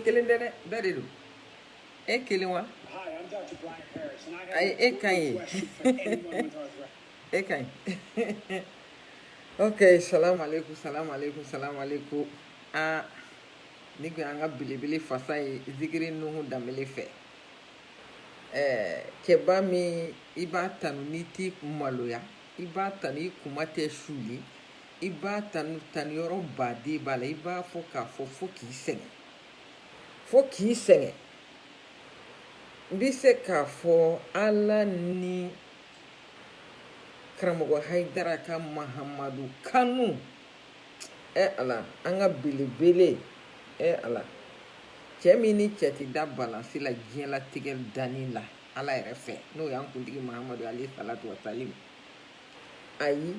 kelen dɛ bɛɛ de don e kelen wa Hi, I'm Dr. Brian Harris, and I have ayi a e ka ɲi question for anyone with arthritis. e ka ɲi ok salamu alaikum ni kun y'an ka belebele fasa ye zikiri nuhu danbele fɛ cɛba min i b'a tanu n'i t'i maloya i b'a tanu i kuma tɛ suli i b'a tanu yɔrɔ baden b'a la i b'a fɔ k'a fɔ fo k'i sɛgɛn n bɛ se k'a fɔ ala ni karamɔgɔ hayidara ka mahamadu kanu ala an ka belebele ala cɛ min ni cɛ tɛ da balansi la diɲɛlatigɛ danni la ala yɛrɛ fɛ n'o y'an kuntigi mahamadu alayhi salatu wa salim ayi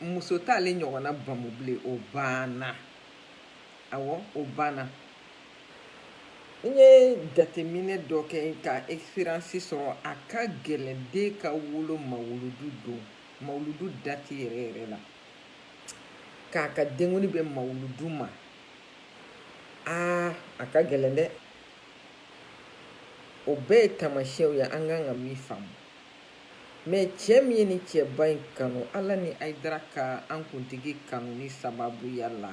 muso t'ale ɲɔgɔnna bamu bilen o banna awɔ o banna n ye jateminɛ dɔ kɛ ka experience sɔrɔ a ka gɛlɛn den ka wolo mawuludu don mawuludu dati yɛrɛ la k'a ka denkundi bɛ mawuludu ma a ka gɛlɛn dɛ o bɛɛ ye tamasiyɛnw ye an kan ka min faamu mɛ cɛ min ye ni cɛba in kanu ala ni ayidara ka an kuntigi kanu ni sababuya la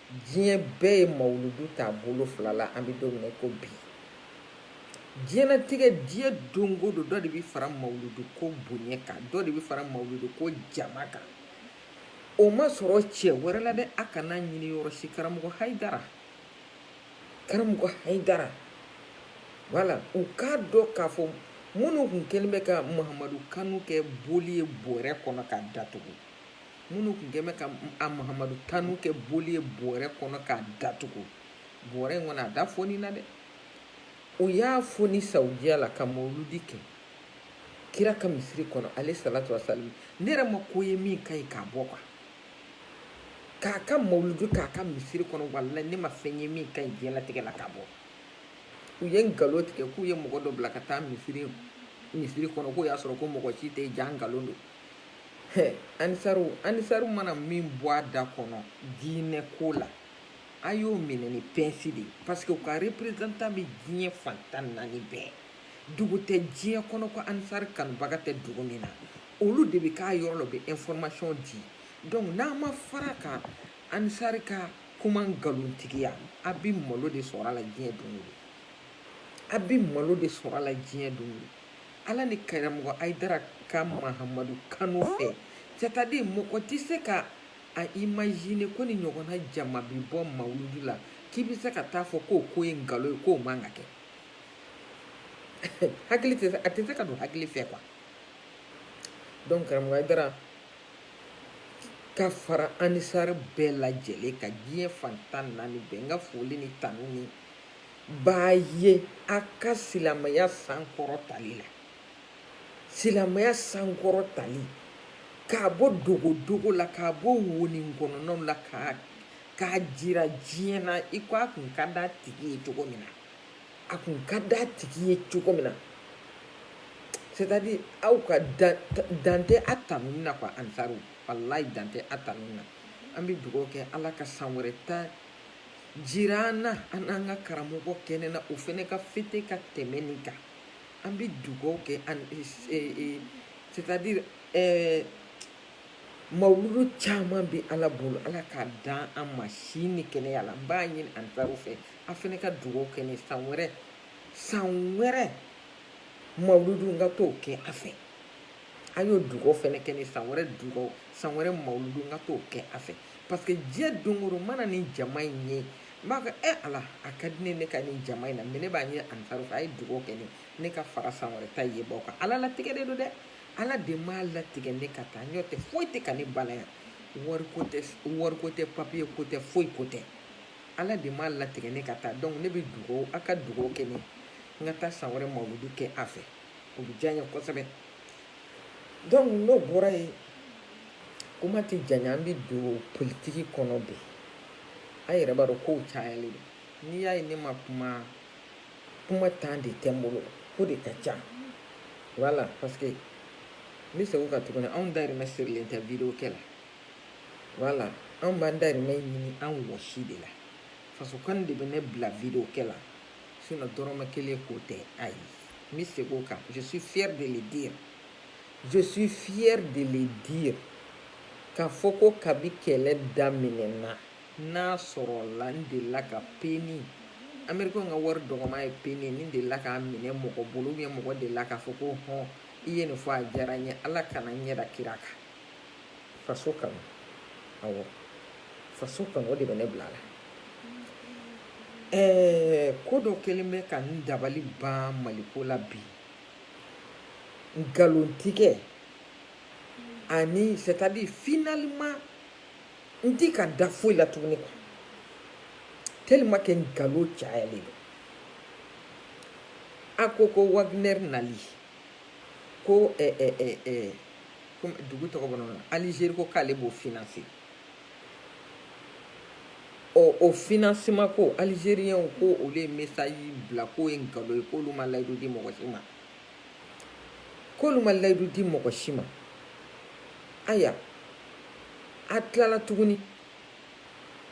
diɲɛ bɛɛ ye mawuludu t'a bolo fila la an bɛ don min na ko bi diɲɛlatigɛ diɲɛ don o don dɔ de bɛ fara mawuludu ko bonya kan dɔ de bɛ fara mawuludu ko jama kan o ma sɔrɔ cɛ wɛrɛ la dɛ a kana ɲini yɔrɔ si karamɔgɔ hayidara wala u k'a dɔn k'a fɔ minnu kun kɛlen bɛ ka mahamadu kanu kɛ boli ye bɔrɛ kɔnɔ k'a datugu minnu kun kɛlen bɛ ka mahamadu kanu kɛ boli ye bɔrɛ kɔnɔ k'a datugu bɔrɛ in kɔnɔ a da fɔni na dɛ u y'a fɔ ni sawudiya la ka mawuludi kɛ kira ka misiri kɔnɔ ale salatu wasalim ne yɛrɛ ma ko ye min ka ɲi k'a bɔ k'a ka mawuludu k'a ka misiri kɔnɔ walahi ne ma fɛn ye min ka ɲi diɲɛlatigɛ la k'a bɔ u ye nkalon tigɛ k'u ye mɔgɔ dɔ bila ka taa misiri kɔnɔ k'o y'a sɔrɔ ko mɔgɔ si tɛ jan nkalon don anisaru mana min bɔ a da kɔnɔ diinɛ ko la a y'o minɛ ni pɛnsi de ye parce que u ka représentant bɛ diɲɛ fantan naani bɛɛ dugu tɛ diɲɛ kɔnɔ ko anisari kanubaga tɛ dugu min na olu de bɛ k'a yɔrɔ la u bɛ information di donc n'an ma fara kan anisari ka kuma nkalontigiya a bɛ malo de sɔrɔ a la diɲɛ don o don a bɛ malo de sɔrɔ a la diɲɛ don o don ala ni karamɔgɔ ayidara ka mahamadu kanu fɛ c'est-à-dire mɔgɔ tɛ se ka a imaginer ko ni ɲɔgɔnna jama bɛ bɔ mawuludu la k'i bɛ se ka taa fɔ k'o ko ye nkalon ye k'o man ka kɛ hakili tɛ a tɛ se ka don hakili fɛ quoi donc karamɔgɔ ayidara ka fara anisari bɛɛ lajɛlen ka diɲɛ fantan naani bɛɛ n ka foli ni tanu ni b'a ye a ka silamɛya sankɔrɔtali la silamɛya sankɔrɔtali k'a bɔ dogodogo la k'a bɔ woni kɔnɔnaw la k'a jira diɲɛ na i ko a kun ka d'a tigi ye cogo min na c'est-à-dire aw ka dan tɛ a tanuni na quoi ansaru walayi dan tɛ a tanuni na an bɛ dugawu kɛ ala ka san wɛrɛ ta jira an na an n'an ka karamɔgɔ kɛnɛ na o fɛnɛ ka fete ka tɛmɛ nin kan an bɛ dugawu kɛ c'est-à-dire mawuludu caman bɛ ala bolo ala k'a dan an ma si ni kɛnɛya la n b'a ɲini ansaru fɛ a fɛnɛ ka dugawu kɛ ni san wɛrɛ mawuludu n ka t'o kɛ a fɛ a y'o dugawu fɛnɛ kɛ ni san wɛrɛ mawuludu n ka t'o kɛ a fɛ parce que diɲɛ don o don mana ni jama in ye n b'a fɔ ala a ka di ne ka nin jama in na mɛ ne b'a ɲini ansaru fɛ a ye dugawu kɛ ne ka fara san wɛrɛ ta ye baw kan ala latigɛ de don dɛ ala de m'a latigɛ ne ka taa ɲɔ tɛ foyi tɛ ka ne bala yan wariko tɛ papiye ko tɛ foyi ko tɛ ala de m'a latigɛ ne ka taa donc ne bɛ dugawu a ka dugawu kɛ ne n ka taa san wɛrɛ mawuludu kɛ a fɛ o bɛ diya n ye kosɛbɛ donc n'o bɔra yen kuma tɛ janya an bɛ don politiki kɔnɔ bi an yɛrɛ b'a dɔn kow cayalen don n'i y'a ye ne ma kuma tan de tɛ n bolo ko de ka ca voilà parce que n bɛ segin o kan tuguni anw dahirimɛ sirilen tɛ video kɛ la voilà anw b'an dahirimɛ ɲini an wɔsi de la faso kan de bɛ ne bila video kɛ la sinon dɔrɔmɛ kelen ko tɛ ayi n bɛ segin o kan je suis fier de le dire je suis fier de le dire k'a fɔ ko kabi kɛlɛ daminɛna n'a sɔrɔla n delila ka peni américain ka wari dɔgɔma ye peni ni delila k'a minɛ mɔgɔ bolo ubiyɛn mɔgɔ delila k'a fɔ ko hɔn i ye nin fɔ a diyara n ye ala kana n ɲɛda kira kan faso kanu awɔ faso kanu o de bɛ ne bila la ko dɔ kɛlen bɛ ka n dabali ban maliko la bi nkalontigɛ ani c'est-à-dire finalement n ti ka da foyi la tuguni quoi tellement que nkalon cayalen don a ko Wagner nali ko dugu tɔgɔ bɔnɔ na Algérie ko k'ale b'o financer o financement ko Algériens ko olu ye message bila k'o ye nkalon ye k'olu ma layidu di mɔgɔ si ma k'olu ma layidu di mɔgɔ si ma aya a tilala tuguni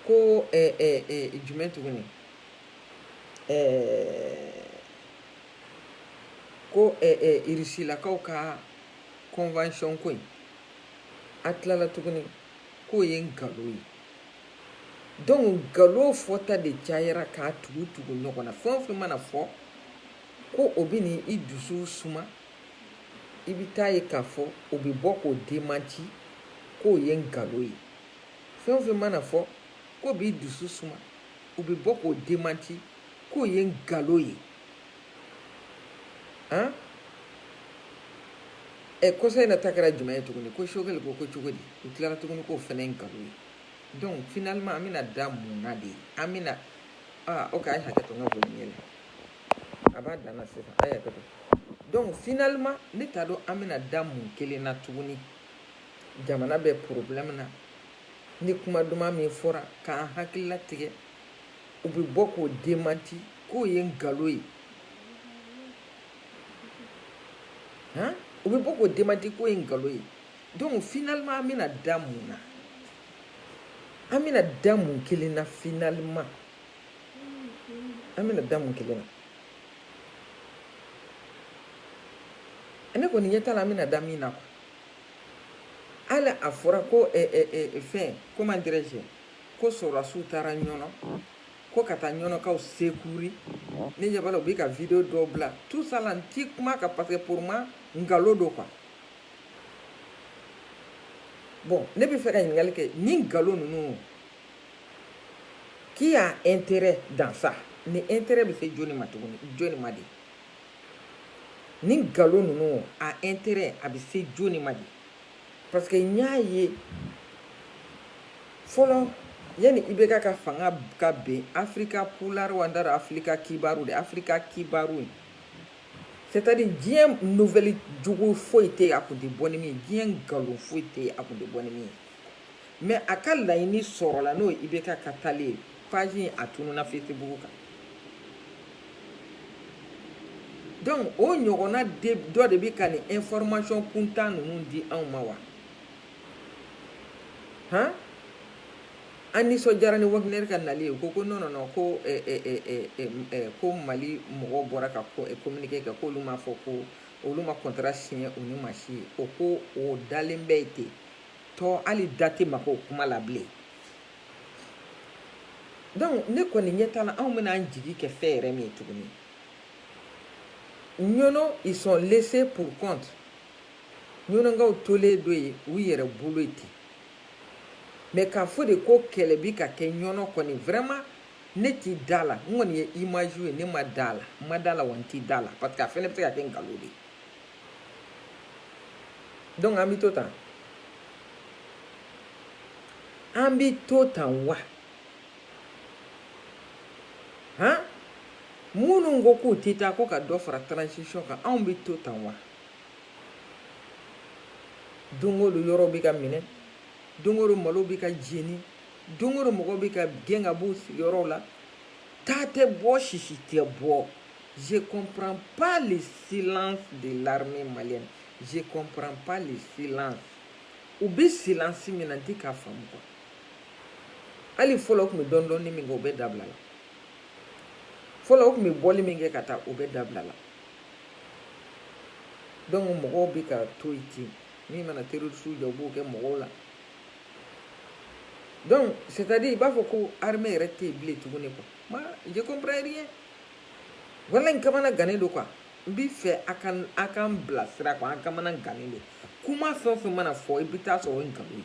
ko jumɛn tuguni ko Irisilakaw ka convention ko in a tilala tuguni k'o ye nkalon ye donc nkalon fɔta de cayara k'a tugu ɲɔgɔn na fɛn o fɛn mana fɔ ko o bɛ n'i dusu suma i bɛ taa ye k'a fɔ o bɛ bɔ k'o démenti k'o ye nkalon ye fɛn o fɛn mana fɔ ko b'i dusu suma o bɛ bɔ k'o démenti k'o ye nkalon ye han kɔsa in na ta kɛra jumɛn ye tuguni ko Choguel ko cogo di u tilara tuguni k'o fɛnɛ ye nkalon ye donc finalement an bɛna da mun na de an bɛna ok a ye hakɛ to n ka boli n yɛlɛ a b'a dan na sisan a ye hakɛ to donc finalement ne t'a dɔn an bɛna da mun kelen na tuguni jamana bɛ problème na ni kuma duman min fɔra k'an hakilila tigɛ u bɛ bɔ k'o démenti k'o ye nkalon ye han u bɛ bɔ k'o démenti k'o ye nkalon ye donc finalement an bɛna da mun na an bɛna da mun kelen na finalement an bɛna da mun kelen na ne kɔni ɲɛ t'a la an bɛna da min na quoi hali a fɔra ko fɛn comment dirais-je ko sɔrɔdasiw taara ɲɔnɔ ko ka taa ɲɔnɔkaw secourir ne ɲɛ b'a la u bɛ ka video dɔw bila tout ça là n ti kuma kan parce que pour moi nkalon don quoi bon ne bɛ fɛ ka ɲininkali kɛ ni nkalon ninnu qui a intérêt dans ça ni intérêt bɛ se jɔnni ma tuguni jɔnni ma de ni nkalon ninnu a intérêt a bɛ se jɔnni ma de parce que n y'a ye fɔlɔ yani IBK ka fanga ka ben Afrika Pulaar wa n t'a dɔn Afrika Kibaru de Afrika Kibaru ye c'est-à-dire diɲɛ nouvelle jugu foyi tɛ yen a kun tɛ bɔ ni min ye diɲɛ nkalon foyi tɛ yen a kun tɛ bɔ ni min ye mais a ka laɲini sɔrɔla n'o ye IBK ka taalen ye page in a tununa Facebook kan donc o ɲɔgɔnna dɔ de bɛ ka nin information kuntan ninnu di anw ma wa han an nisɔndiyara ni Wagner ka nali ye u ko non ko ko Mali mɔgɔw bɔra ka communiqué kɛ k'olu m'a fɔ ko olu ma contrat signé u ni maa si ye o ko o dalen bɛ yen ten tɔ hali da tɛ maka o kuma la bilen donc ne kɔni ɲɛ t'a la anw bɛna an jigi kɛ fɛn yɛrɛ min ye tuguni ɲɔnɔ ils sont laissés pour compte ɲɔnɔkaw tolen do yen u yɛrɛ bolo ye ten mais k'a fɔ de ko kɛlɛ bi ka kɛ ɲɔnɔ kɔni vraiment ne ti da la n kɔni ye image ye ne ma da la n ma da la wa n ti da la parce que a fɛnɛ bɛ se ka kɛ nkalon de donc an bɛ to tan an bɛ to tan wa han minnu ko k'u tɛ taa ko ka dɔ fara transition kan anw bɛ to tan wa don o don yɔrɔ bɛ ka minɛ don o don malo bɛ ka jeni don o don mɔgɔ bɛ ka gɛn ka bɔ sigiyɔrɔw la taa tɛ bɔ sisi tɛ bɔ je comprends pas le silence de l'armée malienne je comprends pas le silence u bɛ silence min na n tɛ k'a faamu quoi hali fɔlɔ u tun bɛ dɔɔnin-dɔɔnin min kɛ u bɛ dabila la fɔlɔ o tun bɛ bɔli min kɛ ka taa o bɛ dabila la donc mɔgɔw bɛ ka to yen ten min mana terroriste jɔ u b'o kɛ mɔgɔw la donc c'est à dire i b'a fɔ ko armée yɛrɛ tɛ yen bilen tuguni quoi ma je comprends rien wala n kamana gannen don quoi n b'i fɛ a kan bilasira quoi an kamana gannen don kuma fɛn o fɛn mana fɔ i bɛ taa sɔrɔ o ye nkalon ye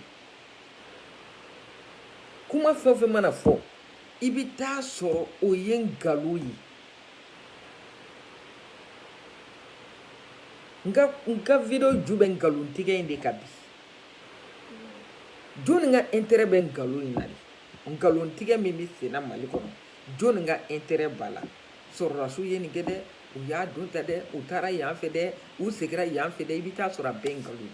kuma fɛn o fɛn mana fɔ i bɛ taa sɔrɔ o ye nkalon ye n ka video ju bɛ nkalontigɛ in de kan bi jɔnni ka intérêt bɛ nkalon in na de nkalontigɛ min bɛ senna Mali kɔnɔ jɔnni ka intérêt b'a la sɔrɔdasiw ye nin kɛ dɛ u y'a don ta dɛ u taara yan fɛ dɛ u seginna yan fɛ dɛ i bɛ taa sɔrɔ a bɛɛ nkalon ye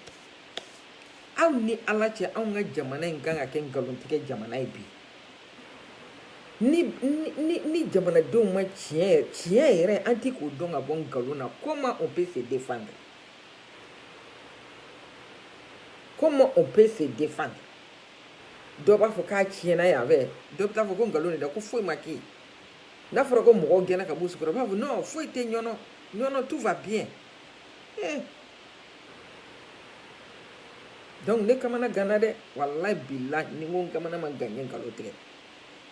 aw ni Ala cɛ anw ka jamana in kan ka kɛ nkalontigɛ jamana ye bi ni jamanadenw ma tiɲɛ yɛrɛ an tɛ k'o dɔn ka bɔ nkalon na comment on peut se défendre comment on peut se défendre dɔ b'a fɔ k'a tiɲɛna yan fɛ dɔ bɛ taa fɔ ko nkalon de dɛ ko foyi ma kɛ yen n'a fɔra ko mɔgɔw gɛnna ka b'u sigiyɔrɔ b'a fɔ non foyi tɛ ɲɔnɔ tout va bien donc ne kamana ganna dɛ walayi bilahi ni ko n kamana ma gan n ye nkalon tigɛ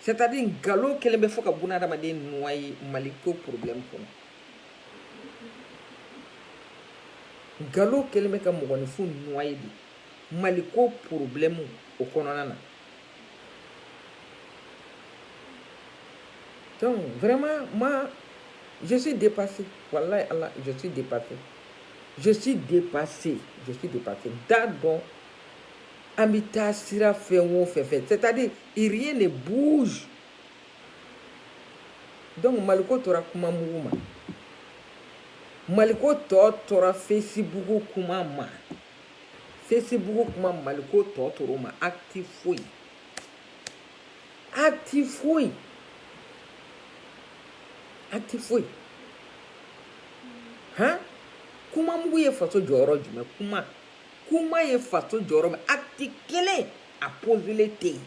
c'est à dire nkalon kelen bɛ fɔ ka buna adamaden noyé Mali ko problème kɔnɔ nkalon kelen bɛ ka mɔgɔninfin noyé de Mali ko problème o kɔnɔna na donc vraiment moi je suis dépassé wallahi Allah je suis dépassé da dɔn an bɛ taa sira fɛn o fɛn fɛ c'est à dire rien ne bouge donc Maliko tora kuma mugu ma Maliko tɔ tora Facebook kuma ma Maliko tɔ tora o ma acte foyi han kuma mugu ye faso jɔyɔrɔ jumɛn kuma ye faso jɔyɔrɔ min acte kelen a posele tɛ yen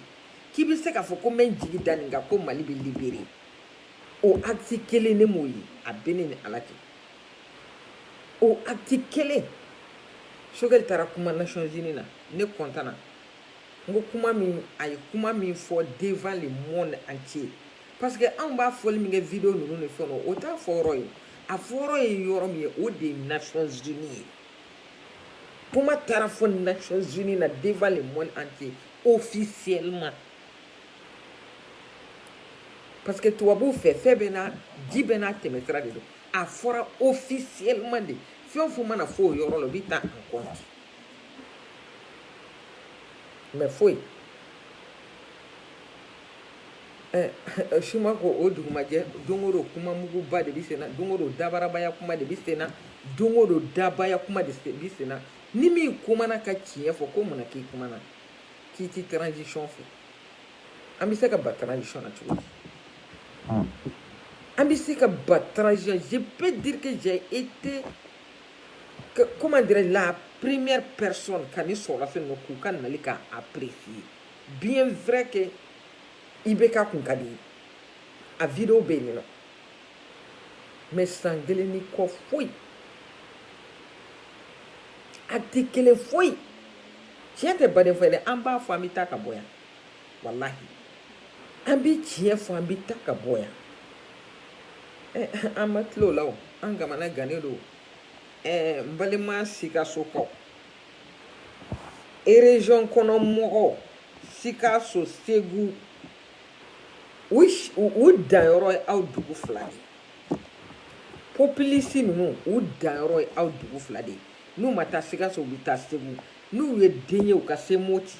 k'i bɛ se k'a fɔ ko n bɛ n jigi da nin kan ko Mali bɛ libéré o acte kelen ne m'o ye a bɛ ne ni Ala cɛ o acte kelen Choguel taara kuma Nations Unies na ne content na n ko a ye kuma min fɔ devant le monde entier parce que anw b'a fɔli min kɛ video ninnu ni fɛn o t'a fɔ yɔrɔ ye a fɔyɔrɔ ye yɔrɔ min ye o de ye Nations Unies ye kuma taara fɔ Nations Unies na devant le monde entier officiellement parce que tubabuw fɛ fɛn bɛɛ n'a ji bɛɛ n'a tɛmɛsira de don a fɔra officiellement de fɛn o fɛn mana fɔ o yɔrɔ la o bɛ taa en compte mais foyi Suma ko o dugumajɛ don o don kuma muguba de bɛ sen na don o don dabarabaya kuma de bɛ sen na don o don dabaya kuma de bɛ sen na ni min kumana ka tiɲɛ fɔ ko munna k'i kumana k'i ti transition fɛ an bɛ se ka ba transition na cogo di an bɛ se ka ba transition je peux dire que j'ai été comment dirais-je la première personne ka ni sɔrɔ fɛn dɔ k'u ka nali ka apprécier bien vrai que IBK kun ka di a video bɛ yen nɔ mais san kelen ni kɔ foyi a tɛ kelen foyi tiɲɛ tɛ baden fɔ dɛ an b'a fɔ an bɛ taa ka bɔ yan walahi an bɛ tiɲɛ fɔ an bɛ taa ka bɔ yan an ma tila o la o an kamana gannen don n balima Sikasokaw région kɔnɔ mɔgɔw Sikaso Segu u danyɔrɔ ye aw dugu fila de populisi ninnu u danyɔrɔ ye aw dugu fila de n'u ma taa Sikaso u bɛ taa Segu n'u ye den ye u ka se Moti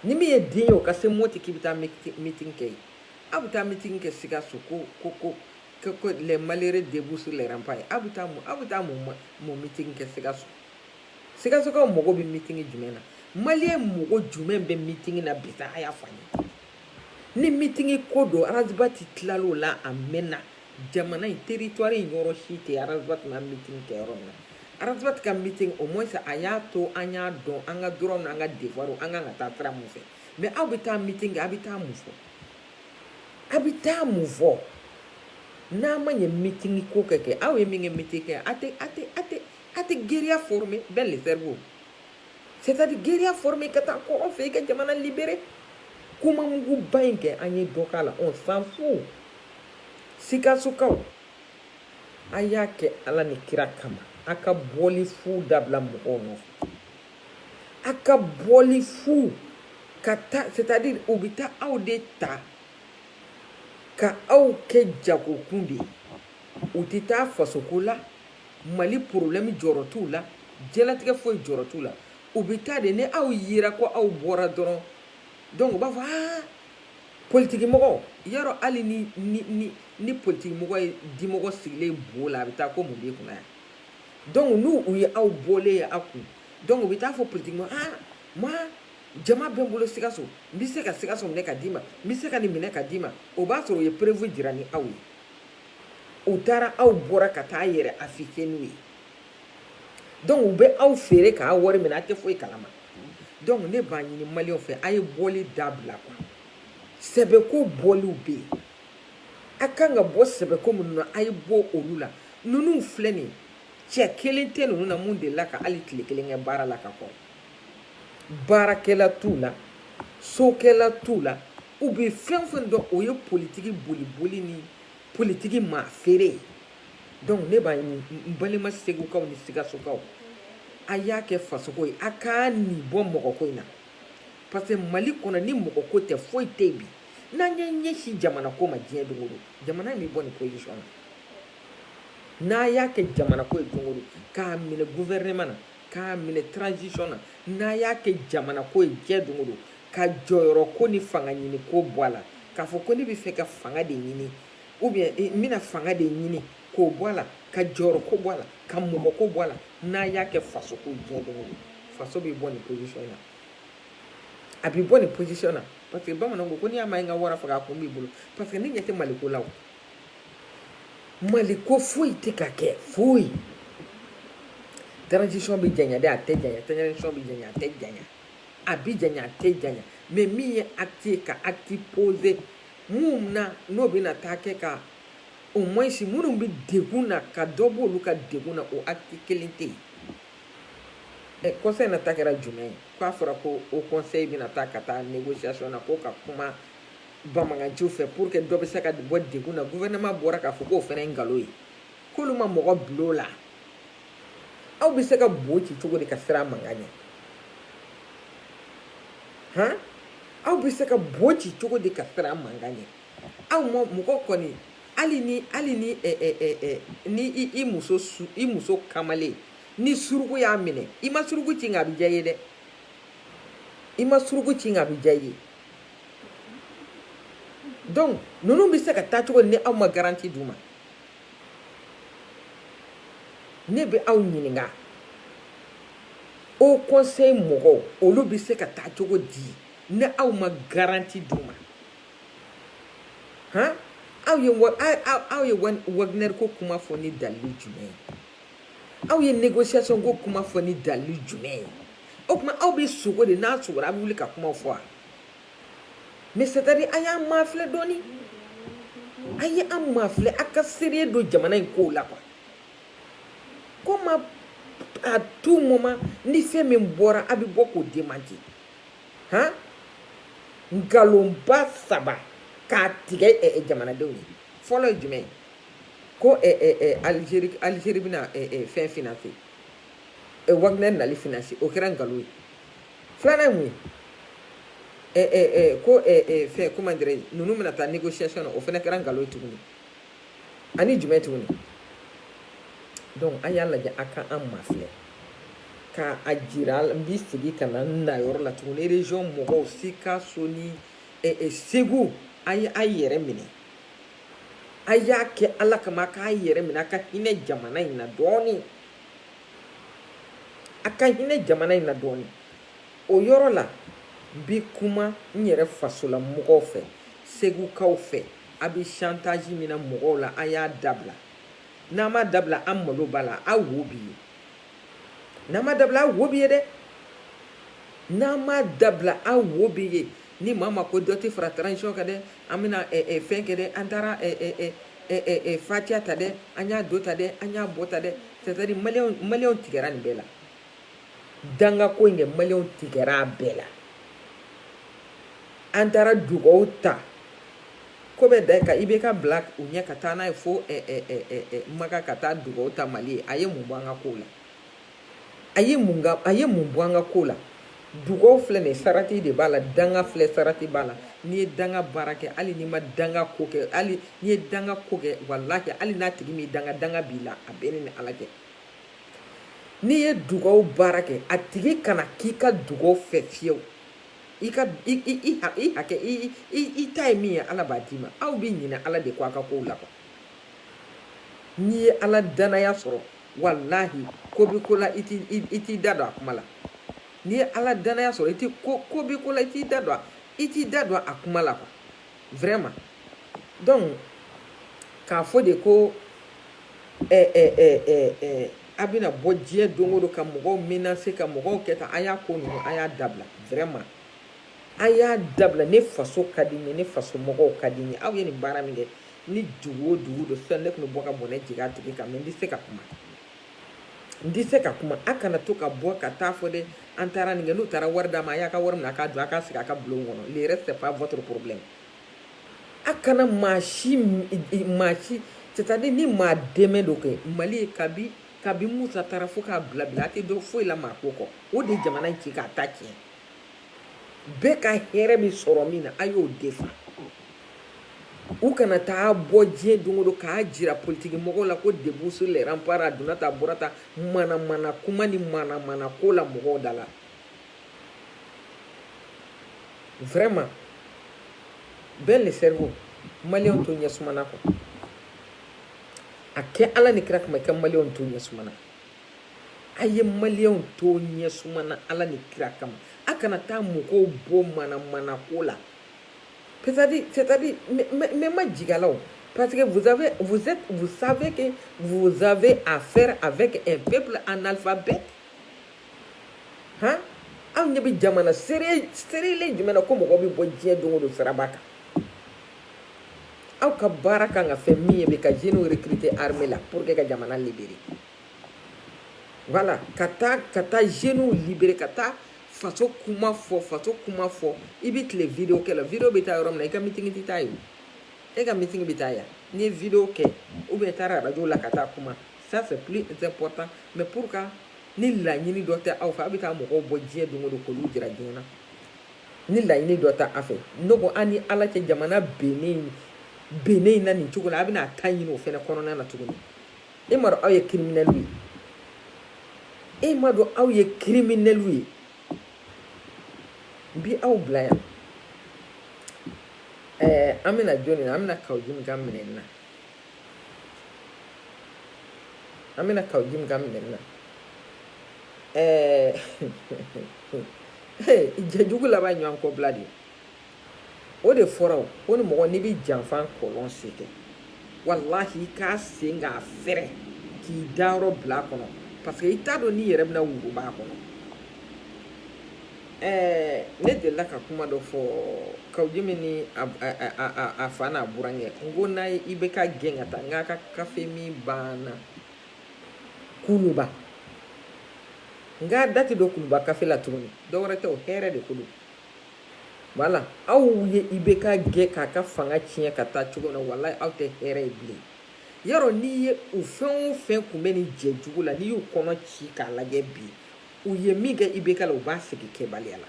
ni min ye den ye u ka se Moti k'i bɛ taa meeting kɛ yen aw bɛ taa meeting kɛ Sikaso ko les malheureux debout sur les remparts aw bɛ taa mun meeting kɛ Sikasokaw mɔgɔw bɛ meeting jumɛn na maliyɛn mɔgɔ jumɛn bɛ meeting na bi sa a y'a fɔ an ye ni meeting ko don Arazbati tilal'o la a mɛnna jamana in territoire in yɔrɔ si tɛ Arazbati ma meeting kɛ yɔrɔ min na Arazbati ka meeting au moins a y'a to an y'a dɔn an ka droit n'an ka devoir an kan ka taa sira mun fɛ mais aw bɛ taa meeting kɛ a bɛ taa mun fɔ n'a ma ɲɛ meeting ko ka kɛ aw ye min kɛ meeting kɛ a tɛ geriya former bɛn le cerveau c'est-à-dire geriya former ka taa kɔrɔ fɛ i ka jamana libérer kuma mugu ba in kɛ an ye dɔ k'a la on s'en fout Sikasukaw a y'a kɛ Ala ni kira kama a ka bɔli fu dabila mɔgɔw nɔfɛ a ka bɔli fu ka taa c'est-à-dire u bɛ taa aw de ta ka aw kɛ jagokun de ye u tɛ taa fasoko la Mali problème jɔrɔ t'u la diɲɛlatigɛ foyi jɔrɔ t'u la u bɛ taa de ni aw yera ko aw bɔra dɔrɔn donc u b'a fɔ aa politiki mɔgɔ yarɔ hali ni politiki mɔgɔ ye dimɔgɔ sigilen bo la a bɛ taa ko mun b'e kunna yan donc n'u u ye aw bɔlen ye aw kun donc u bɛ taa fɔ politiki mɔgɔ aa ma jama bɛ n bolo Sikaso n bɛ se ka Sikaso minɛ ka d'i ma n bɛ se ka nin minɛ ka d'i ma o b'a sɔrɔ u ye preuve jira ni aw ye u taara aw bɔra ka taa yɛrɛ afficher n'u ye donc u bɛ aw feere k'a wari minɛ a tɛ foyi kalama donc ne b'a ɲini maliyɛnw fɛ a ye bɔli dabila quoi sɛbɛko bɔliw bɛ yen a kan ka bɔ sɛbɛko minnu na a ye bɔ olu la ninnu filɛ nin cɛ kelen tɛ ninnu na mun delila ka hali tile kelen kɛ baara la ka kɔrɔ baarakɛla t'u la sokɛla t'u la u bɛ fɛn fɛn dɔn o ye politiki boli ni politiki maa feere ye donc ne b'a ɲini n balima Segukaw ni Sikasukaw a y'a kɛ fasoko ye a k'a nin bɔ mɔgɔko in na parce que Mali kɔnɔ ni mɔgɔko tɛ foyi tɛ yen bi n'an ye ɲɛsin jamana ko ma diɲɛ don o don jamana in bɛ bɔ nin position na n'a y'a kɛ jamana ko ye don o don k'a minɛ gouvernement na k'a minɛ transition na n'a y'a kɛ jamana ko ye diɲɛ don o don ka jɔyɔrɔ ko ni fanga ɲini ko bɔ a la k'a fɔ ko ne bɛ fɛ ka fanga de ɲini ou bien n bɛna fanga de ɲini k'o bɔ a la ka jɔyɔrɔ ko bɔ a la ka mɔgɔ ko bɔ a la n'a y'a kɛ faso ko diɲɛ don o don faso bɛ bɔ nin position na a bɛ bɔ nin position na parce que bamananw ko n'i y'a mɛn n ka wara faga a kun b'i bolo parce que ne ɲɛ tɛ Maliko la o Maliko foyi tɛ ka kɛ foyi transition bɛ janya dɛ a tɛ janya transition bɛ janya a tɛ janya a bɛ janya a tɛ janya mais min ye acte ye ka acte poser mun na n'o bɛna taa kɛ ka au moins minnu bɛ degun na ka dɔ bɔ olu ka degun na o acte kelen tɛ yen conseil nata kɛra jumɛn ye k'a fɔra ko o conseil bɛna taa ka taa négociation na ko ka kuma bamananciw fɛ pour que dɔ bɛ se ka bɔ degun na gouvernement bɔra k'a fɔ k'o fana ye nkalon ye k'olu ma mɔgɔ bila o la aw bɛ se ka bo ci cogo di ka siran mankan ɲɛ han aw bɛ se ka bo ci cogo di ka siran mankan ɲɛ aw ma mɔgɔ kɔni hali ni i muso kamalen ni suruku y'a minɛ i ma suruku ci nka a bɛ diya i ye dɛ i ma suruku ci nka a bɛ diya i ye donc ninnu bɛ se ka taa cogo di ni aw ma garanti d'u ma ne bɛ aw ɲininka o conseil mɔgɔw olu bɛ se ka taa cogo di ni aw ma garanti d'u ma han aw ye Wagner ko kuma fɔ ni dalili jumɛn ye aw ye négociation ko kuma fɔ ni dalili jumɛn ye o tuma aw bɛ sogo de n'a sogora a bɛ wuli ka kuma fɔ wa mais c'est-à-dire a y'an mafilɛ dɔɔni a ye an mafilɛ a ka seere don jamana in kow la quoi comme à tout moment ni fɛn min bɔra a bɛ bɔ k'o démentir han nkalonba 3 k'a tigɛ jamanadenw ye fɔlɔ ye jumɛn ye ko Algérie bɛna fɛn financer Wagner nali financer o kɛra nkalon ye filanan ye mun ye ko fɛn comment dirais je ninnu bɛna taa négociation na o fana kɛra nkalon ye tuguni ani jumɛn tuguni donc a y'a lajɛ a ka an mafilɛ ka a jira n bɛ segin ka na n na yɔrɔ la tuguni région mɔgɔw Sikaso ni Segu a yɛrɛ minɛ a y'a kɛ Ala kama a k'a yɛrɛ minɛ a ka hinɛ jamana in na dɔɔni a ka hinɛ jamana in na dɔɔni o yɔrɔ la n bɛ kuma n yɛrɛ fasola mɔgɔw fɛ Segukaw fɛ a bɛ chantage min na mɔgɔw la a y'a dabila n'a ma dabila an malo b'a la a wo b'i ye n'a ma dabila a wo b'i ye dɛ n'a ma dabila a wo b'i ye ni maa ma ko dɔ tɛ fara transition kan dɛ an bɛna fɛn kɛ dɛ an taara fatia ta dɛ an y'a do ta dɛ an y'a bɔ ta dɛ c'est-à-dire maliyɛnw tigɛra nin bɛɛ la danga ko in kɛ maliyɛnw tigɛra a bɛɛ la an taara dugawu ta ko bɛ da ka i bɛ ka bila u ɲɛ ka taa n'a ye fo Maga ka taa dugawu ta Mali ye a ye mun bɔ an ka kow la a ye mun bɔ an ka kow la dugawu filɛ nin sarati de b'a la danga filɛ sarati b'a la n'i ye danga baara kɛ hali n'i ma danga ko kɛ hali n'i ye danga ko kɛ walahi hali n'a tigi m'i danga b'i la a bɛɛ ni Ala cɛ n'i ye dugawu baara kɛ a tigi kana k'i ka dugawu fɛ fiyewu i hakɛ i ta ye min ye Ala b'a d'i ma aw bɛ ɲinɛ Ala de ko a ka kow la n'i ye Ala danaya sɔrɔ walahi ko bɛ ko la i t'i da don a kuma la n'i ye Ala danaya sɔrɔ ko bɛ ko la i t'i da don a kuma la vraiment donc k'a fɔ de ko a bɛna bɔ diɲɛ don o don ka mɔgɔw menacer ka mɔgɔw kɛ tan a y'a ko ninnu a y'a dabila vraiment a y'a dabila ne faso ka di n ye ne faso mɔgɔw ka di n ye aw ye nin baara min kɛ ni dugu o dugu don sisan ne tun bɛ bɔ ka bɔnɛ jigin a tigi kan mais n tɛ se ka kuma a kana to ka bɔ ka taa fɔ de an taara nin kɛ n'u taara wari d'a ma a y'a ka wari minɛ a k'a dun a k'a sigi a ka bulon kɔnɔ le reste c'est pas votre problème a kana maa si c'est-à-dire ni maa dɛmɛ dɔ kɛ Mali ye kabi Musa taara fo k'a bila a tɛ dɔn foyi la maa ko kɔ o de ye jamana in ci k'a ta tiɲɛ bɛɛ ka hɛrɛ min sɔrɔ min na a y'o defa u kana taa bɔ diɲɛ don o don k'a jira politiki mɔgɔw la ko debout sur les remparts a donna ta a bɔra ta mana kuma ni mana ko la mɔgɔw da la vraiment bɛɛ le cerveau maliyɛnw to ɲɛ sumana kɔ a kɛ Ala ni kira kama i ka maliyɛnw to ɲɛ sumana a ye maliyɛnw to ɲɛ sumana Ala ni kira kama a kana taa mɔgɔw bɔ mana ko la c'est-à-dire mais ma jigala parce que vous savez que vous avez affaire avec un peuple analphabète hein aw ɲɛ bɛ jamana seerelen jumɛn na ko mɔgɔw bɛ bɔ diɲɛ don o don siraba kan aw ka baara kan ka fɛn min ye bɛ ka jeunes recruter armée la pour que ka jamana libérer voilà ka taa jeunes libérer ka taa faso kuma fɔ i bɛ tile video kɛ la video bɛ taa yɔrɔ min na i ka meeting tɛ taa yen e ka meeting bɛ taa yan n'i ye video kɛ ou bien taara radio la ka taa kuma ça c'est plus important mais pour que ni laɲini dɔ tɛ aw fɛ aw bɛ taa mɔgɔw bɔ diɲɛ don o don k'olu jira diɲɛ na ni laɲini dɔ tɛ a fɛ ne ko an ni Ala cɛ jamana bennen na nin cogo la a bɛna ta ɲini o fɛnɛ kɔnɔna na tuguni e ma dɔn aw ye criminel ye bi aw bila yan an bɛna jɔni na an bɛna Kawujimi ka minɛni na jajugu laban ɲɔgɔn kɔ bila de o de fɔra o ko ni mɔgɔ n'i bɛ janfa kɔlɔn se kɛ walahi i k'a sen k'a fɛrɛ k'i dayɔrɔ bila a kɔnɔ parce que i t'a dɔn n'i yɛrɛ bɛna wuro b'a kɔnɔ ne delila ka kuma dɔ fɔ Kawujimi ni a fa n'a burankɛ n ko n'a ye i bɛ ka gɛn ka taa n k'a ka kafe min banna Kuluba n k'a dati don Kuluba kafe la tuguni dɔwɛrɛ tɛ o hɛrɛ de ko don voilà aw ye i bɛ ka gɛn k'a ka fanga tiɲɛ ka taa cogo min na walahi aw tɛ hɛrɛ ye bilen yarɔ n'i ye u fɛn o fɛn kun bɛ nin jɛ jugu la n'i y'u kɔnɔ ci k'a lajɛ bi u ye min kɛ i bɛ ka la u b'a segin kɛbaliya la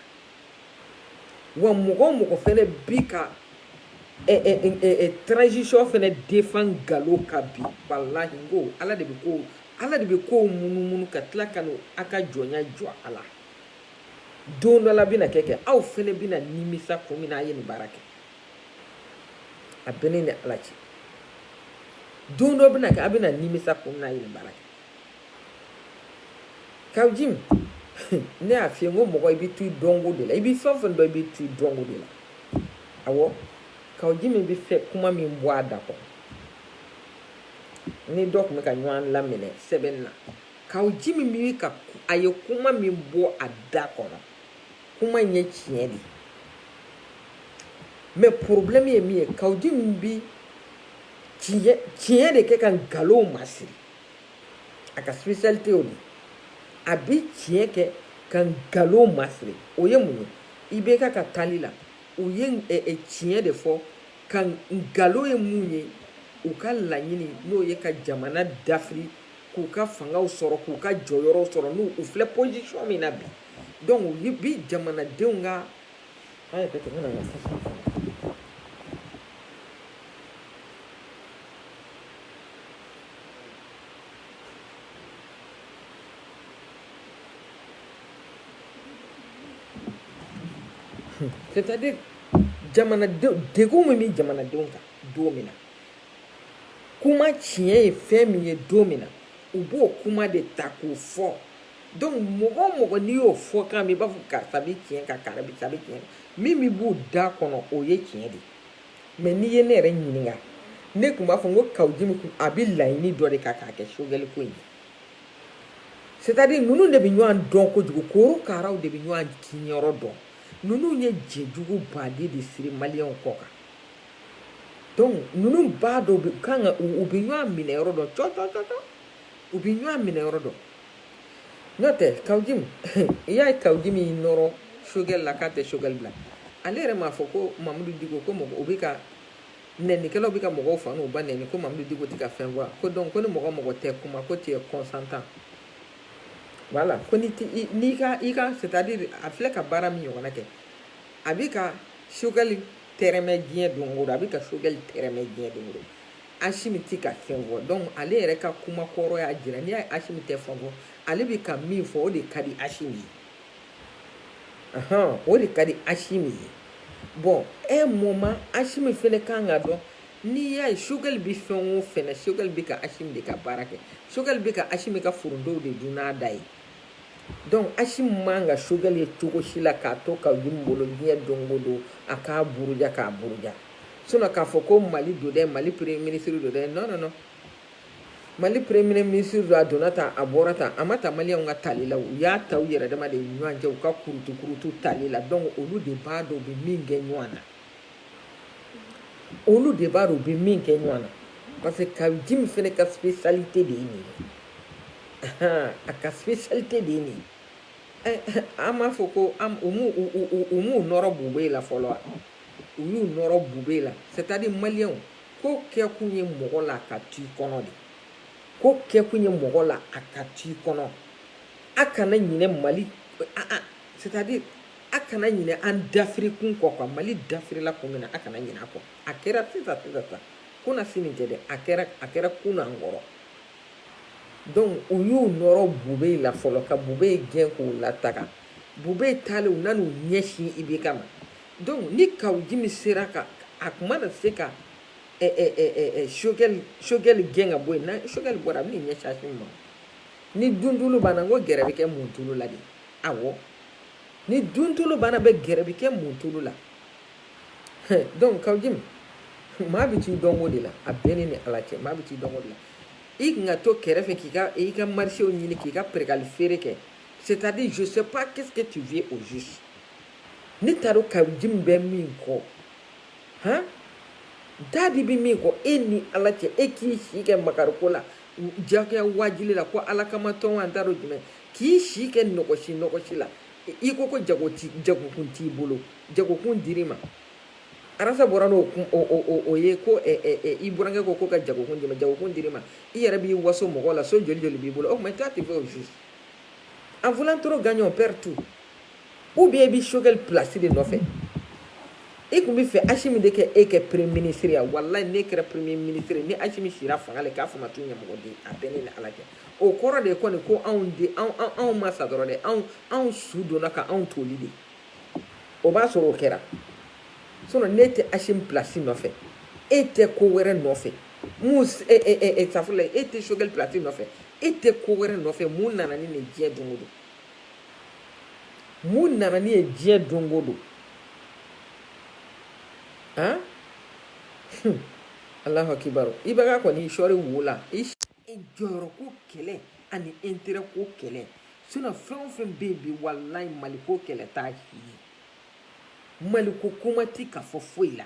wa mɔgɔ fɛnɛ bi ka transition fɛnɛ défend nkalon ka bi walahi n ko Ala de bɛ kow munumunu ka tila ka n'o a ka jɔnya jɔ a la don dɔ la bɛna kɛ aw fɛnɛ bɛna nimisa kun min na a ye nin baara kɛ a bɛ ne ni Ala cɛ don dɔ bɛna kɛ a bɛna nimisa kun min na a ye nin baara kɛ Kawujimi ne y'a f'i ye n ko mɔgɔ i bɛ to i dɔnko de la i bɛ fɛn o fɛn dɔn i bɛ to i dɔnko de la awɔ Kawujimi bɛ fɛ kuma min bɔ a da kɔnɔ ni dɔ tun bɛ ka ɲɔgɔn laminɛ sɛbɛnni na Kawujimi bɛ ka a ye kuma min bɔ a da kɔnɔ kuma in ye tiɲɛ de mais problème ye min ye Kawujimi bɛ tiɲɛ de kɛ ka nkalon masiri a ka spécialité o de a bɛ tiɲɛ kɛ ka nkalon masiri o ye mun ye i bɛ ka taali la u ye tiɲɛ de fɔ ka nkalon ye mun ye u ka laɲini n'o ye ka jamana dafiri k'u ka fangaw sɔrɔ k'u ka jɔyɔrɔw sɔrɔ n'u filɛ position min na bi donc u bi jamanadenw ka c'est-à-dire jamanadenw degun min bɛ jamanadenw kan don min na kuma tiɲɛ ye fɛn min ye don min na u b'o kuma de ta k'o fɔ donc mɔgɔ o mɔgɔ n'i y'o fɔ kan min i b'a fɔ karisa bɛ tiɲɛ kan karisa bɛ tiɲɛ min b'u da kɔnɔ o ye tiɲɛ de mais n'i ye ne yɛrɛ ɲininka ne tun b'a fɔ n ko Kawujimi a bɛ laɲini dɔ de kan k'a kɛ Choguel ko in ye c'est-à-dire ninnu de bɛ ɲɔgɔn dɔn kojugu korokaraw de bɛ ɲɔgɔn kiɲɛyɔrɔ dɔn ninnu ye jɛjugu baden de siri maliyɛnw kɔ kan donc ninnu b'a dɔn u bɛ ɲɔgɔn minɛ yɔrɔ dɔn cɔcɔcɔcɔ u bɛ ɲɔgɔn minɛ yɔrɔ dɔn n'o tɛ Kawujimi i y'a ye Kawujimi y'i nɔrɔ Choguel la k'a tɛ Choguel bila ale yɛrɛ m'a fɔ ko Mamudu Diko ko mɔgɔ u bɛ ka nɛnikɛlaw bɛ ka mɔgɔw fa n'u ba nɛni ko Mamudu Diko tɛ ka fɛn fɔ ko donc ko ni mɔgɔ tɛ kuma ko tu es consentant voilà ko n'i ka c'est-à-dire a filɛ ka baara min ɲɔgɔnna kɛ a bɛ ka Choguel tɛrɛmɛ diɲɛ don o don a bɛ ka Choguel tɛrɛmɛ diɲɛ don o don Asimi tɛ ka fɛn fɔ donc ale yɛrɛ ka kuma kɔrɔ y'a jira n'i y'a ye Asimi tɛ fɛn fɔ ale bɛ ka min fɔ o de ka di Asimi ye o de ka di Asimi ye bon un moment Asimi fɛnɛ kan ka dɔn n'i y'a ye Choguel bɛ fɛn o fɛn na Choguel bɛ ka Asimi de ka baara kɛ Choguel bɛ ka Asimi ka forontow de dun n'a da ye donc Asimi man ka Choguel ye cogo si la k'a to Kawujimi bolo diɲɛ don o don a k'a buruja sinon k'a fɔ ko Mali don dɛ Mali premier ministre don dɛ non Mali premier ministre don a donna tan a bɔra tan a ma ta maliyɛnw ka tali la u y'a ta u yɛrɛ dama de ɲɔgɔn cɛ u ka kurutu tali la donc olu de b'a dɔn u bɛ min kɛ ɲɔgɔn na parce que Kawujimi fɛnɛ ka spécialité de ye nin ye a ka spécialité de ye nin ye an b'a fɔ ko u m'u nɔrɔ bube la fɔlɔ wa u y'u nɔrɔ bube la c'est-à-dire maliyɛnw ko kɛkun ye mɔgɔ la a ka to i kɔnɔ de ko kɛkun ye mɔgɔ la a ka to i kɔnɔ a kana ɲinɛ Mali c'est-à-dire a kana ɲinɛ an dafirikun kɔ quoi Mali dafirila kun min na a kana ɲinɛ a kɔ a kɛra sisan kunna sini tɛ dɛ a kɛra kunna an kɔrɔ donc u y'u nɔrɔ bube la fɔlɔ ka bube gɛn k'u lataga bube taalen u nan'u ɲɛsin IBK ma donc ni Kawujimi sera ka a kuma na se ka Choguel gɛn ka bɔ yen na Choguel bɔra a bɛ n'i ɲɛsin Asimi ma ni duntulu banna n ko gɛrɛ bɛ kɛ muntulu la de awɔ ni duntulu banna bɛ gɛrɛ bɛ kɛ muntulu la donc Kawujimi maa bɛ t'i dɔn o de la a bɛɛ ni Ala cɛ maa bɛ t'i dɔn o de la i kan ka to kɛrɛfɛ k'i ka marché ɲini k'i ka pergali feere kɛ c'est-à-dire je sais pas qu'est-ce que tu veux au juste ni t'a dɔn Kawujimi bɛ min kɔ dadi bɛ min kɔ e ni Ala cɛ e k'i si kɛ makariko la jagoya wajili la ko Ala kama tɔn an t'a dɔn jumɛn k'i si kɛ nɔgɔsi la i ko jagokun t'i bolo jagokun dir'i ma Arasa bɔra n'o ye ko i burankɛ ko ka jagokun dir'i ma i yɛrɛ b'i waso mɔgɔ la so joli b'i bolo mais toi tu fais au juste en voulant trop gagner on perd tout ou bien i bɛ Choguel place de nɔfɛ i tun bɛ fɛ Asimi de kɛ e kɛ premier ministre ya walayi ne kɛra premier ministre ni Asimi sira fanga la k'a fɔ ma t'u ɲɛmɔgɔden a bɛɛ ni Ala cɛ o kɔrɔ de ye kɔni ko anw ma sa dɔrɔn dɛ anw su donna ka anw toli de o b'a sɔrɔ o kɛra sinon ne tɛ Asimi place nɔfɛ e tɛ ko wɛrɛ nɔfɛ safurulayi e tɛ Choguel place nɔfɛ e tɛ ko wɛrɛ nɔfɛ mun nana ni nin diɲɛ don o don mun nana ni ye diɲɛ don o don Alahu akibaru i bɛ ka kɔni sɔɔri wo la i jɔyɔrɔ ko kɛlɛ ani intérêt ko kɛlɛ sinon fɛn o fɛn bɛ yen bi walayi Mali ko kɛlɛ t'a si ye Mali ko kuma ti ka fɔ foyi la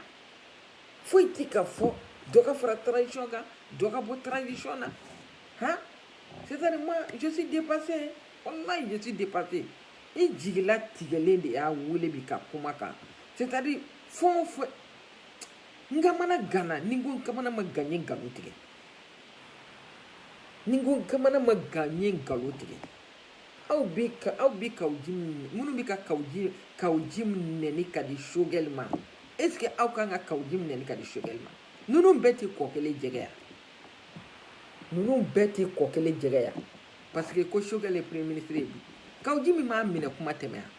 foyi ti ka fɔ dɔ ka fara tradition kan dɔ ka bɔ tradition na hein c'est-à-dire moi je suis dépassé hein. Wallahi je suis dépassé i jigila tigɛlen de y'a wele bi ka kuma kan c'est-à-dire fɛn o fɛn n ka mana gana ni n ko n ka mana ma gan n ye nkalon tigɛ ni n ko n ka mana ma gan n ye nkalon tigɛ aw bi kawuji min minnu bɛ ka kawuji min nɛni ka di sogɛli ma est ce que aw kan ka kawuji min nɛni ka di sogɛli ma ninnu bɛɛ tɛ kɔ kelen jɛgɛ ya ninnu bɛɛ tɛ kɔ kelen jɛgɛ ya parce que ko sogɛli ye premier ministre ye bi kawuji min m'a minɛ kuma tɛmɛ yan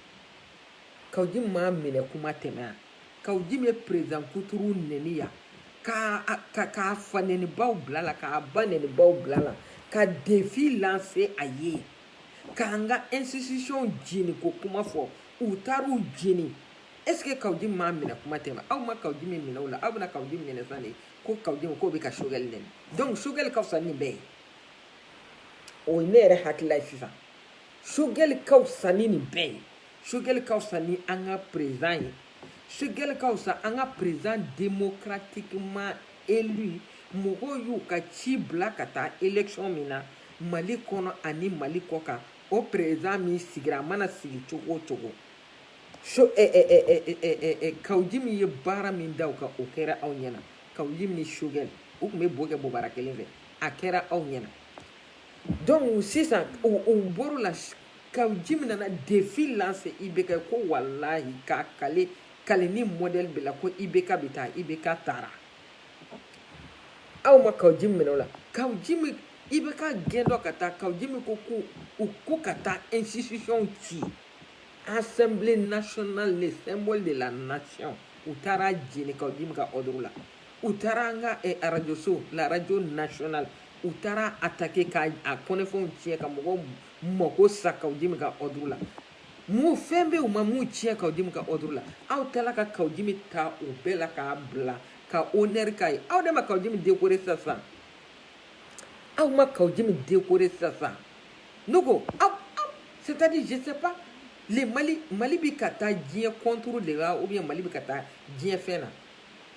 kawuji min m'a minɛ kuma tɛmɛ yan kawuji min ye président kuturu nɛni yan k'a fa nɛnibaw bila la k'a ba nɛnibaw bila la ka défi lancer a ye k'an ka institution jeni ko kuma fɔ u taar'u jeni est ce que kawuji min m'a minɛ kuma tɛmɛ aw ma kawuji min minɛ o la aw bɛna kawuji min minɛ sisan de ko kawuji min k'o bɛ ka sogɛli nɛni donc sogɛli ka fisa ni nin bɛɛ ye o ye ne yɛrɛ hakilila ye sisan sogɛli ka fisa ni nin bɛɛ ye sogɛli ka fisa ni an ka président ye sogɛli ka fisa an ka président démocratiquement élu mɔgɔw y'u ka ci bila ka taa élection min na mali kɔnɔ ani mali kɔ kan o président min sigira a mana sigi cogo o cogo kawuji min ye baara min da o kan o kɛra aw ɲɛna kawuji min ni sogɛli u tun bɛ bo kɛ bobara kelen fɛ a kɛra aw ɲɛna donc sisan u bɔr'o la kawuji min nana défi lancer IBK ko walahi k'a kale ni modèle bɛ la ko IBK bɛ taa IBK taara aw ma kawuji min minɛ o la kawuji min IBK gɛn dɔ ka taa kawuji min ko ko ka taa institution ci Assemblée nationale le symbole de la nation u taara jeni kawuji min ka ordre la u taara an ka radio so la radio nationale u taara attaquer ka a kɔnɛfɛnw tiɲɛ ka mɔgɔw mako sa kawuji min ka ordre la mun fɛn bɛ u ma mun tiɲɛ kawuji min ka ordre la aw taara ka kawuji min ta o bɛɛ la k'a bila ka honneur k'a ye aw de ma kawuji min décorer sisan aw ma kawuji min décorer sisan ne ko aw c'est-à-dire je sais pas le mali bɛ ka taa diɲɛ contour de la ou bien mali bɛ ka taa diɲɛ fɛn na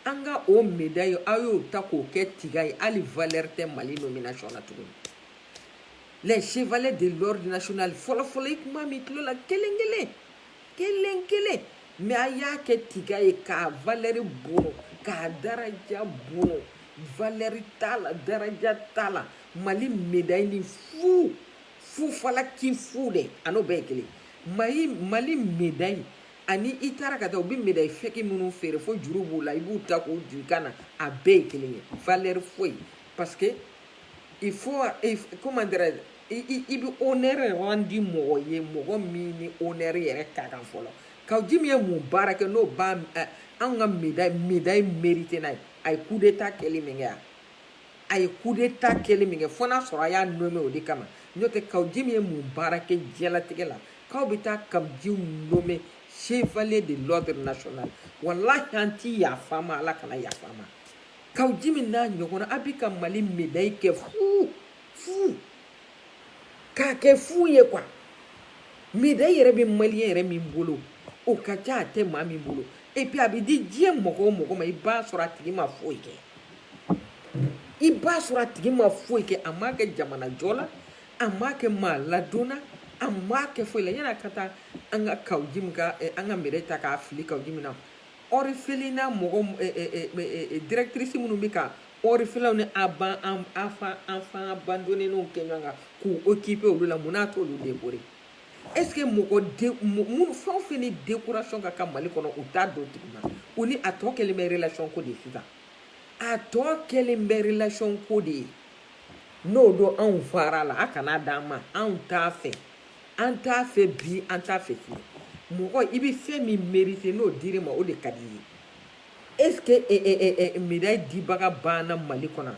an ka o médaille aw y'o ta k'o kɛ tiga ye hali valeur tɛ mali nomination na tuguni les chevaliers de l'ordre national fɔlɔfɔlɔ i kuma min tulo la kelen kelen mais a y'a kɛ tiga ye k'a valeur bono k'a daraja bono valeur t'a la daraja t'a la mali médaille ni fu falaki fu de a n'o bɛɛ ye kelen mali médaille ani i taara ka taa u bɛ médaille fɛki minnu feere fo juru b'u la i b'u ta k'u juru ka na a bɛɛ ye kelen ye valeur foyi parce que il faut comment dirais i bɛ honneur rendi mɔgɔ ye mɔgɔ min ni honneur yɛrɛ ka kan fɔlɔ kawuji min ye mun baara kɛ n'o b'a anw ka médaille mérité n'a ye a ye coup d'état kɛli min kɛ yan a ye coup d'état kɛli min kɛ fo n'a sɔrɔ a y'a nommé o de kama n'o tɛ kawuji min ye mun baara kɛ diɲɛlatigɛ la k'aw bɛ taa kawuji nommé chevalier de l'ordre national wallahi an ti yafa ma ala kana yafa ma kawuji min n'a ɲɔgɔnna a bɛ ka mali médaille kɛ fu k'a kɛ fu ye quoi médaille yɛrɛ bɛ maliyɛn yɛrɛ min bolo o ka ca a tɛ maa min bolo et puis a bɛ di diɲɛ mɔgɔ o mɔgɔ ma i b'a sɔrɔ a tigi ma foyi kɛ i b'a sɔrɔ a tigi ma foyi kɛ a m'a kɛ jamana jɔ la a m'a kɛ maa ladonna a m'a kɛ foyi la yanni a ka taa an ka kawuji min ka an ka médaille ta k'a fili kawuji min na orphelinat mɔgɔ directrice minnu bɛ ka orphelins ni enfants abandonnés kɛ ɲɔgɔn kan k'u occuper olu la mun n'a t'olu décorer est ce que minnu fɛn o fɛn ni décoration ka kan mali kɔnɔ u t'a dɔn tuguni u ni a tɔ kɛlen bɛ relation ko de ye sisan a tɔ kɛlen bɛ relation ko de ye n'o don anw fara la a kana d'an ma anw t'a fɛ an t'a fɛ bi an t'a fɛ sini mɔgɔ i bɛ fɛn min mérité n'o dir'i ma o de ka di i ye est ce que médaille dibaga banna mali kɔnɔ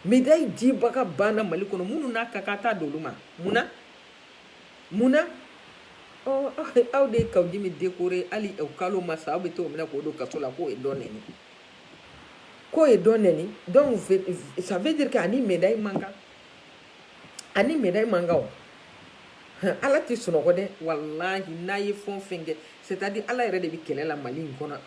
médaille dibaga banna mali kɔnɔ minnu n'a ka kan t'a d'olu ma munna aw de ye kawuji min décorer hali kalo ma sa aw bɛ t'o minɛ k'o don kaso la k'o ye dɔ nɛni donc ça veut dire que ani médaille man kan o ala tɛ sunɔgɔ dɛ walahi n'a ye fɛn o fɛn kɛ c'est à dire ala yɛrɛ de bɛ kɛlɛ la mali in kɔnɔ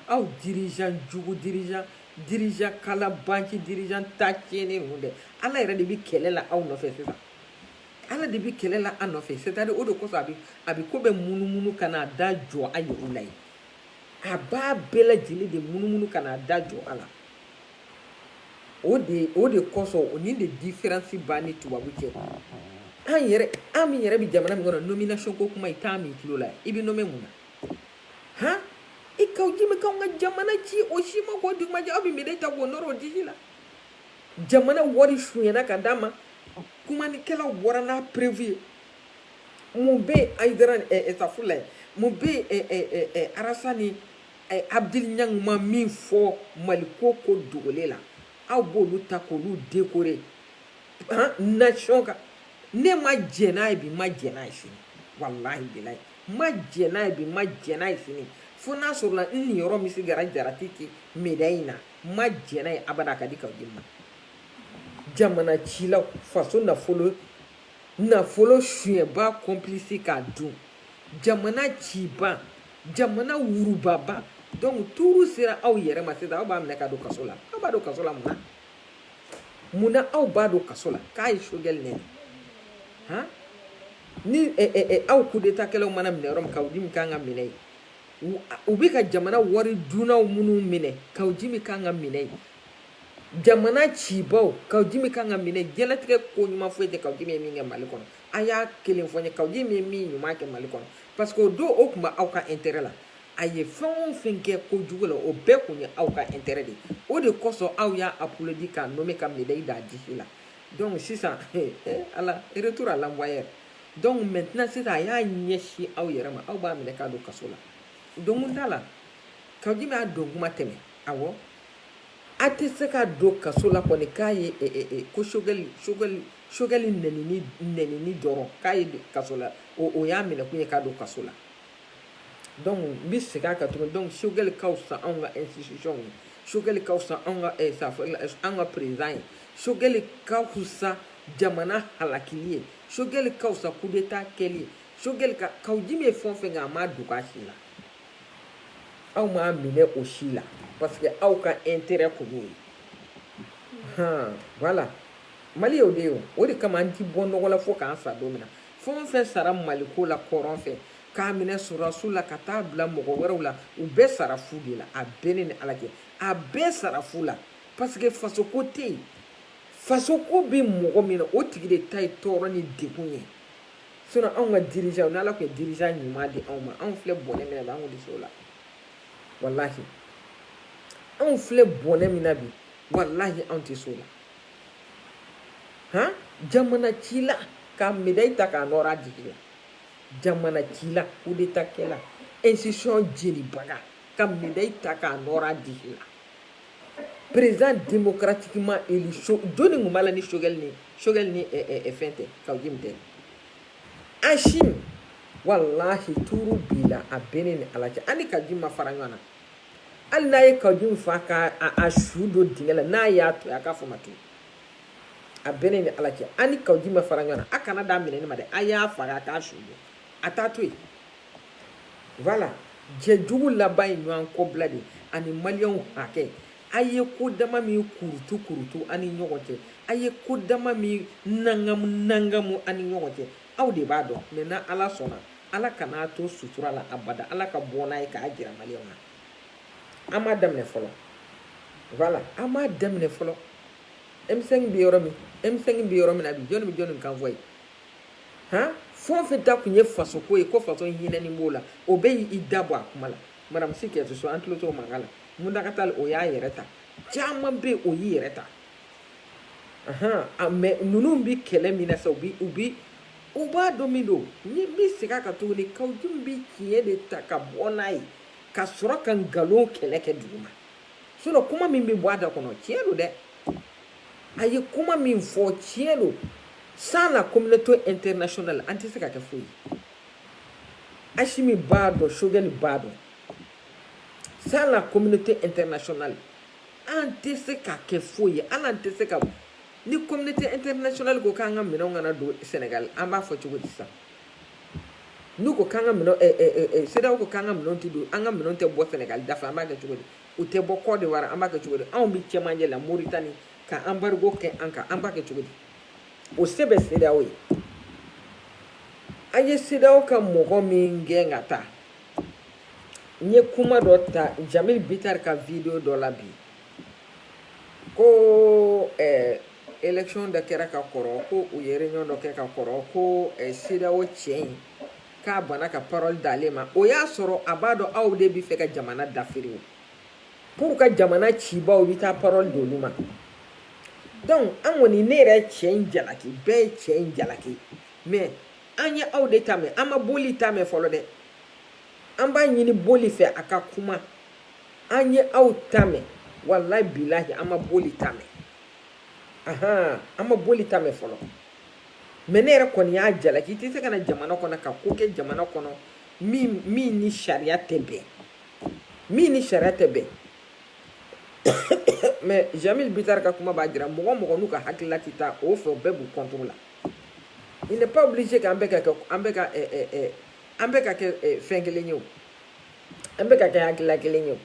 aw dirigeant jugu dirigeant dirigeant kala banque dirigeant ta tiɲɛnen ninnu dɛ ala yɛrɛ de bi kɛlɛ la aw nɔfɛ sisan ala de bi kɛlɛ la an nɔfɛ c'est-à-dire o de kosɔn a bi ko bɛ munumunu ka n'a da jɔ a yɛrɛ la ye a b'a bɛɛ lajɛlen de munumunu ka n'a da jɔ a la o de kosɔn o ni de différence b'a ni tubabu cɛ an min yɛrɛ bi jamana min kɔnɔ nomination ko kuma i t'a min tulo la i bi nommé mun na han i kaw jimi k'anw ka jamana ci o si ma k'o dugumajɛ aw bi minɛ ta k'o nɔrɔ o disi la jamana wari suɲɛna ka d'a ma kumanikɛlaw bɔra n'a prévu ye mun bɛ ayidara safula ye mun bɛ arasani abdul ɲang ma min fɔ maliko ko dogolen la aw b'olu ta k'olu décorer nation kan ne ma jɛ n'a ye bi ma jɛ n'a ye sini walahi bilahi ma jɛ n'a ye bi ma jɛ n'a ye sini fo n'a sɔrɔla n niyɔrɔ min sigara jarati ci médaille na ma jɛ n'a ye abada ka di kaw di ma jamana cilaw faso nafolo suɲɛba complice k'a dun jamana ciba jamana wurubaba donc tuuru sera aw yɛrɛ ma sisan aw b'a minɛ ka don kaso la aw b'a don kaso la mun na aw b'a don kaso la k'a ye sogɛli nɛni han ni aw coup d'état kɛlaw mana minɛ yɔrɔ min kaw di min kan ka minɛ ye u bɛ ka jamana wari dunnaw minnu minɛ kaw di min kan ka minɛ ye jamana cibaw kaw di min kan ka minɛ diɲɛlatigɛ ko ɲuman foyi tɛ kaw di min ye min kɛ mali kɔnɔ a y'a kelen fɔ n ye kaw di min ye min ɲuman kɛ mali kɔnɔ parce que o don o tun bɛ aw ka intérêt la a ye fɛn o fɛn kɛ kojugu la o bɛɛ kun ye aw ka intérêt de o de kosɔn aw y'a applaudi k'a nommé ka médaille d'a disi la donc sisan ala retour à l'envoyeur donc maintenant sisan a y'a ɲɛsin aw yɛrɛ ma aw b'a minɛ k'a don kaso la donc t'a la kaw di min y'a don kuma tɛmɛ awɔ a tɛ se ka don kaso la kɔni k'a ye ko sogɛli nɛnini dɔrɔn k'a ye kaso la o y'a minɛ kun ye k'a don kaso la donc n bɛ segin a kan tuguni donc sogɛli ka fisa anw ka institution ye sogɛli ka fisa anw ka président ye sogɛli ka fisa jamana halakili ye sogɛli ka fisa coup d'état kɛli ye sogɛli ka kaw di min ye fɛn o fɛn kɛ a m'a dogo a si la aw m'a minɛ o si la parce que aw ka intérêt kun y'o ye voilà mali y'o de ye o de kama an ti bɔ nɔgɔ la fo k'an sa don min na fɛn o fɛn sara maliko la kɔrɔn fɛ k'a minɛ sɔrɔdasiw la ka taa bila mɔgɔ wɛrɛw la u bɛɛ sara fu de la a bɛɛ ne ni ala cɛ a bɛɛ sara fu la parce que fasoko tɛ yen fasoko bɛ mɔgɔ min na o tigi de ta ye tɔɔrɔ ni degun ye sinon anw ka dirigeant ni ala tun ye dirigeant ɲuman di anw ma anw filɛ bɔnɛ min na bi an k'o de se o la walahi anw filɛ bɔnɛ min na bi walahi anw tɛ se o la jamana ci la ka médaille ta k'a nɔrɔ a digi la jamana ci la coup d'état kɛla institution jelibaga ka médaille ta k'a nɔrɔ a digi la président démocratiquement élu joni kun b'a la ni sogɛli ni fɛn tɛ kaw jimi tɛ Hashim walahi tuuru b'i la a bɛɛ ne ni ala cɛ hali kaw jimi ma fara ɲɔgɔn na hali n'a ye kaw jimi fa k'a su don dingɛ la n'a y'a to a k'a fɔ ma to a bɛɛ ne ni ala cɛ hali kaw jimi ma fara ɲɔgɔn na a kana d'a minɛ ne ma dɛ a y'a faga a k'a su don a t'a to yen voilà jɛjugu laban ye ɲɔgɔn kɔbila de ani maliyɛnw hakɛ a ye ko dama min kurutu ani ɲɔgɔn cɛ a ye ko dama min nangamu ani ɲɔgɔn cɛ aw de b'a dɔn mɛ na ala sɔnna ala kan'a to sutura la abada ala ka bɔ n'a ye k'a jira maliyɛnw na an m'a daminɛ fɔlɔ voilà an m'a daminɛ fɔlɔ M5 bɛ yɔrɔ min na bi jɔnni bɛ jɔnni kan fɔ ye fɛn o fɛn ta kun ye faso ko ye ko faso hinɛni b'o la o bɛ i da bɔ a kuma la madame Sikɛtu so an tulo t'o mankan la Mundakatali o y'a yɛrɛ ta caman bɛ o y'i yɛrɛ ta mɛ ninnu bɛ kɛlɛ min na sa u b'a dɔn min don n bɛ segin a kan tuguni kaw jimi bɛ tiɲɛ de ta ka bɔ n'a ye ka sɔrɔ ka nkalon kɛlɛ kɛ duguma sinon kuma min bɛ bɔ a da kɔnɔ tiɲɛ don dɛ a ye kuma min fɔ tiɲɛ don sans la communauté internationale an tɛ se ka kɛ foyi Hashimi b'a dɔn Sogɛli b'a dɔn sans la communauté internationale an tɛ se ka kɛ foyi ye hali an tɛ se ka ni communauté internationale ko k'an ka minɛnw kana don Sénégal an b'a fɔ cogo di sisan n'u ko k'an ka minɛnw CEDEAO ko k'an ka minɛnw tɛ don an ka minɛnw tɛ bɔ Sénégal da fɛ an b'a kɛ cogo di u tɛ bɔ Côte d'Ivoire an b'a kɛ cogo di anw bɛ cɛmancɛ la Mauritanie ka embargo kɛ an kan an b'a kɛ cogo di o se bɛ CEDEAO ye an ye CEDEAO ka mɔgɔ min gɛn ka taa n ye kuma dɔ ta Jamil Bitar ka video dɔ la bi ko élection dɔ kɛra ka kɔrɔ ko u ye réunion dɔ kɛ ka kɔrɔ ko CEDEAO cɛ in k'a bana ka parole d'ale ma o y'a sɔrɔ a b'a dɔn aw de bɛ fɛ ka jamana dafiri o pour ka jamana cibaw bɛ taa parole d'olu ma donc an kɔni ne yɛrɛ cɛ in jalaki bɛɛ ye cɛ in jalaki mais an ye aw de ta mɛn an ma boli ta mɛn fɔlɔ dɛ an b'a ɲini boli fɛ a ka kuma an ye aw ta mɛn walahi bilahi an ma boli ta mɛn an ma boli ta mɛn fɔlɔ mais ne yɛrɛ kɔni y'a jalaki i tɛ se ka na jamana kɔnɔ ka ko kɛ jamana kɔnɔ min ni sariya tɛ bɛn min ni sariya tɛ bɛn mais Jamil Bitar ka kuma b'a jira mɔgɔ mɔgɔ n'u ka hakilila tɛ taa o fɛ o bɛɛ b'u contre la il n'est pas obligé k'an bɛɛ ka kɛ fɛn kelen ye o an bɛɛ ka kɛ hakilila kelen ye o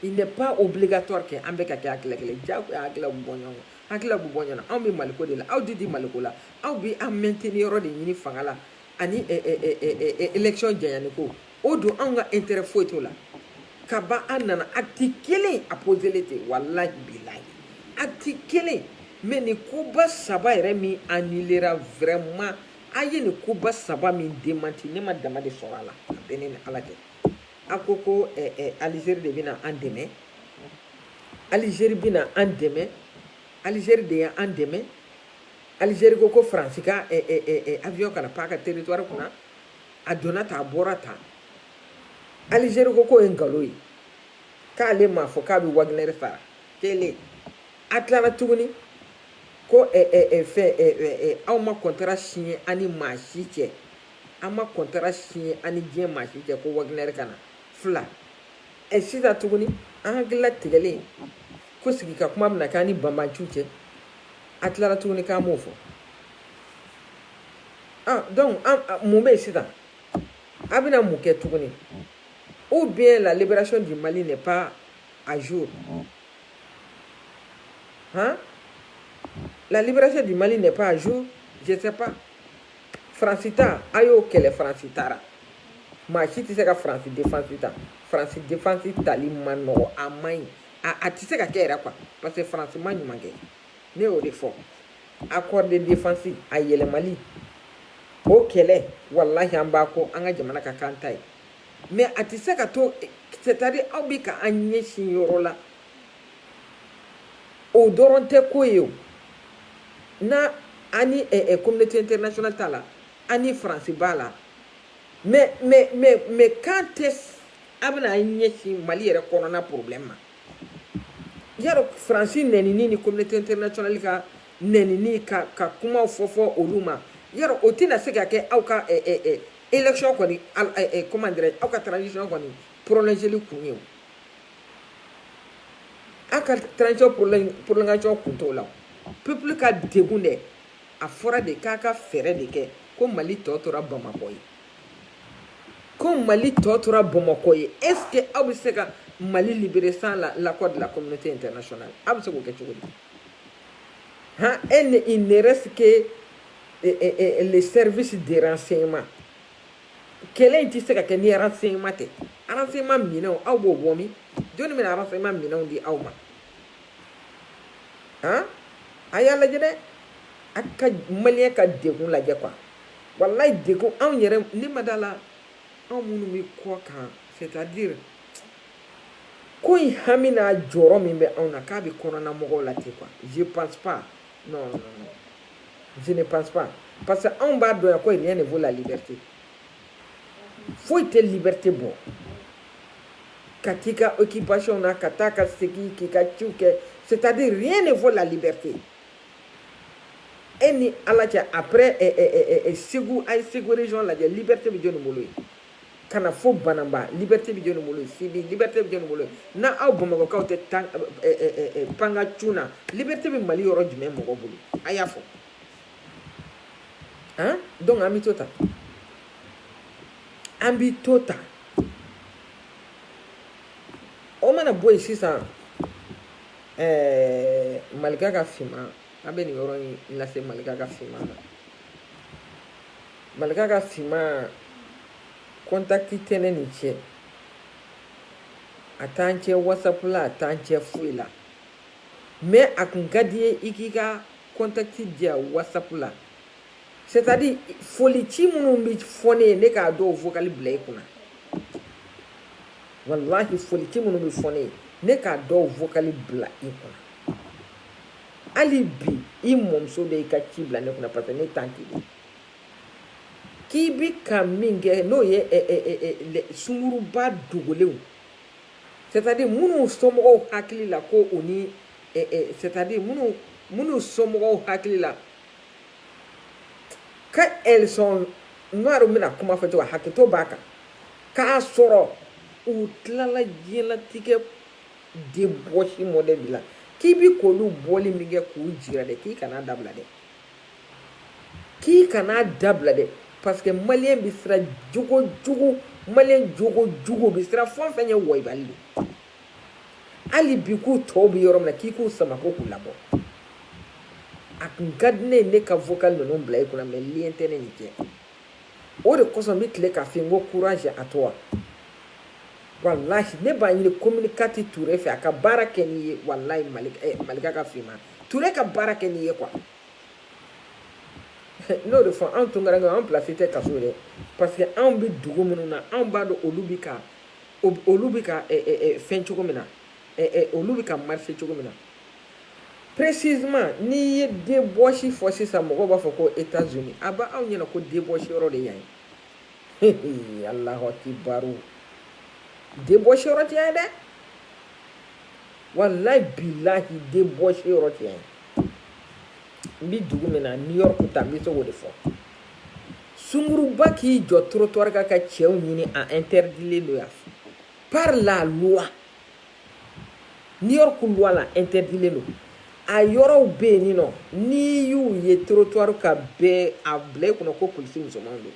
il n'est pas obligatoire kɛ an bɛɛ ka kɛ hakilila kelen jagoya hakilila bɛ bɔ ɲɔgɔn kɔ hakilila bɛ bɔ ɲɔgɔn na anw bɛ maliko de la aw de maliko la aw bɛ an maintenir yɔrɔ de ɲini fanga la ani élection janyani ko o don anw ka intérêt foyi t'o la ka ban an nana acte kelen a posé ten walahi bilahi acte kelen mais nin koba saba yɛrɛ min annulera vraiment a ye nin koba saba min démenti ne ma dama de sɔrɔ a la a bɛ ne ni Ala cɛ a ko ko Algérie de bɛna an dɛmɛ Algérie bɛna an dɛmɛ Algérie de y'an dɛmɛ Algérie ko France ka avion kana pan a ka territoire kunna a donna tan a bɔra tan Algérie ko ye nkalon ye k'ale m'a fɔ k'a bɛ Wagner sara kelen a tilala tuguni ko aw ma contrat signé ani maa si cɛ an ma contrat signé ani diɲɛ maa si cɛ ko Wagner kana fila sisan tuguni an hakilila tigɛlen ko sigi ka kuma bɛna kɛ an ni banbanciw cɛ a tilala tuguni k'an m'o fɔ donc mun bɛ yen sisan a bɛna mun kɛ tuguni ou bien la libération du Mali n'est pas à jour la libération du Mali n'est pas à jour je ne sais pas France ta a y'o kɛlɛ France taara maa si tɛ se ka France défense ta France défense tali man nɔgɔ a man ɲi a tɛ se ka kɛ yɛrɛ quoi parce que France ma ɲuman kɛ ne y'o de fɔ accord de défense a yɛlɛmali o kɛlɛ walahi an b'a ko an ka jamana ka kan ta ye mais a tɛ se ka to c'est-à-dire aw bɛ ka an ɲɛsin yɔrɔ la o dɔrɔn tɛ ko ye o na ani communauté internationale ta la ani France b'a la mais quand est-ce a bɛna ɲɛsin Mali yɛrɛ kɔnɔna problème ma yaro France nɛnini ni communauté internationale ka nɛnini ka kumaw fɔ olu ma yaro o tɛna se ka kɛ aw ka élection kɔni comment dirais aw ka transition kɔni prolongeli kun ye o aw ka transition prolongation kun t'o la peuple ka degun dɛ a fɔra de k'a ka fɛɛrɛ de kɛ ko Mali tɔ tora Bamakɔ ye ko Mali tɔ tora Bamakɔ ye est-ce que aw bɛ se ka Mali libérer sans l'accord de la communauté internationale aw bɛ se k'o kɛ cogo di il ne reste que les services de renseignement kɛlɛ in tɛ se ka kɛ ni renseignement tɛ renseignement minɛnw aw b'o bɔ min jɔnni bɛna renseignement minɛnw di aw ma a y'a lajɛ dɛ a ka maliyɛn ka degun lajɛ quoi walayi degun anw yɛrɛ ne ma da la anw minnu bɛ kɔ kan c'est-à-dire ko in hami n'a jɔyɔrɔ min bɛ anw na k'a bɛ kɔnɔna mɔgɔw la ten quoi je pense pas non je ne pense pas parce que anw b'a dɔn yan ko rien ne vaut la liberté foyi tɛ liberté bɔ ka t'i ka occupation na ka taa ka segin k'i ka ciw kɛ c'est-à-dire rien ne vaut la liberté e ni Ala cɛ après Segu a ye Segu région lajɛ liberté bɛ jɔnni bolo ye ka na fo Bananba liberté bɛ jɔnni bolo ye Sibi liberté bɛ jɔnni bolo ye n'a aw Bamakɔkaw tɛ panga cun na liberté bɛ Mali yɔrɔ jumɛn mɔgɔ bolo a y'a fɔ donc an bɛ to ta an bɛ to ta o mana mana bɔ yen sisan Malika ka finman an bɛ nin yɔrɔ in lase Malika ka finman ma. Malika ka finman kɔntakiti tɛ ne ni cɛ, a t'an cɛ WhatsApp la, a t'an cɛ foyi la, mais a kun ka di ye i k'i ka kɔntakiti di yan WhatsApp la, c'est-à-dire foli ci minnu bɛ fɔ ne ye ne k'a dɔw vocal bila i kunna, wallahi foli ci minnu bɛ fɔ ne ye ne k'a dɔw vocal bila i kunna, hali bi i mɔmuso de y'i ka ci bila ne kunna parce que ne t'an ci de. K'i bi ka min kɛ n'o ye sunguruba dogolenw, c'est-à-dire minnu somɔgɔw hakili la ko o ni c'est-à-dire minnu somɔgɔw hakili la que elles sont noires mina kuma fɔ cogo hakɛto b'a kan k'a sɔrɔ u tilala diɲɛlatigɛ debɔsi modèle la, k'i bi k'olu bɔli min kɛ k'u jira dɛ k'i kana dabila dɛ, k'i kana dabila dɛ. Parce que malien bi sira jogo jogo, malien jogo jogo bi sira fɛn fɛn ye wɔyibali de. Hali bi k'u tɔw bi yɔrɔ min na k'i k'u sama ko k'u labɔ. A kun ka di ne ye ne ka vocal ninnu bila i kunna mais lien tɛ ne ni cɛ. O de kosɔn n bɛ tile k'a fɔ n ko courage à toi. Wallahi ne b'a ɲini Communicati Ture fɛ a ka baara kɛ n'i ye, wallahi Malika ka finman Ture ka baara kɛ n'i ye quoi. N'o de fɔ anw Tunkaranga anw place tɛ kaso dɛ, parce que anw bɛ dugu minnu na anw b'a dɔn olu bɛ ka fɛn cogo min na, olu bɛ ka marcher cogo min na. Précisément n'i ye débauche fɔ sisan mɔgɔw b'a fɔ ko États-Unis, a b'a anw ɲɛna ko débauche yɔrɔ de yan ye. Alahu akibaru, débauche yɔrɔ tɛ yan dɛ, wallahi bilahi débauche yɔrɔ tɛ yan. N bi dugu min na New York ta n bɛ se k'o de fɔ. Sunguruba k'i jɔ trottoir kan ka cɛw ɲini a interdilen don yan par la loi. New York loi la interdilen don. A yɔrɔw bɛ yen nɔ n'i y'u ye trottoir kan bɛɛ a bila i kunna ko polisi musomanw don.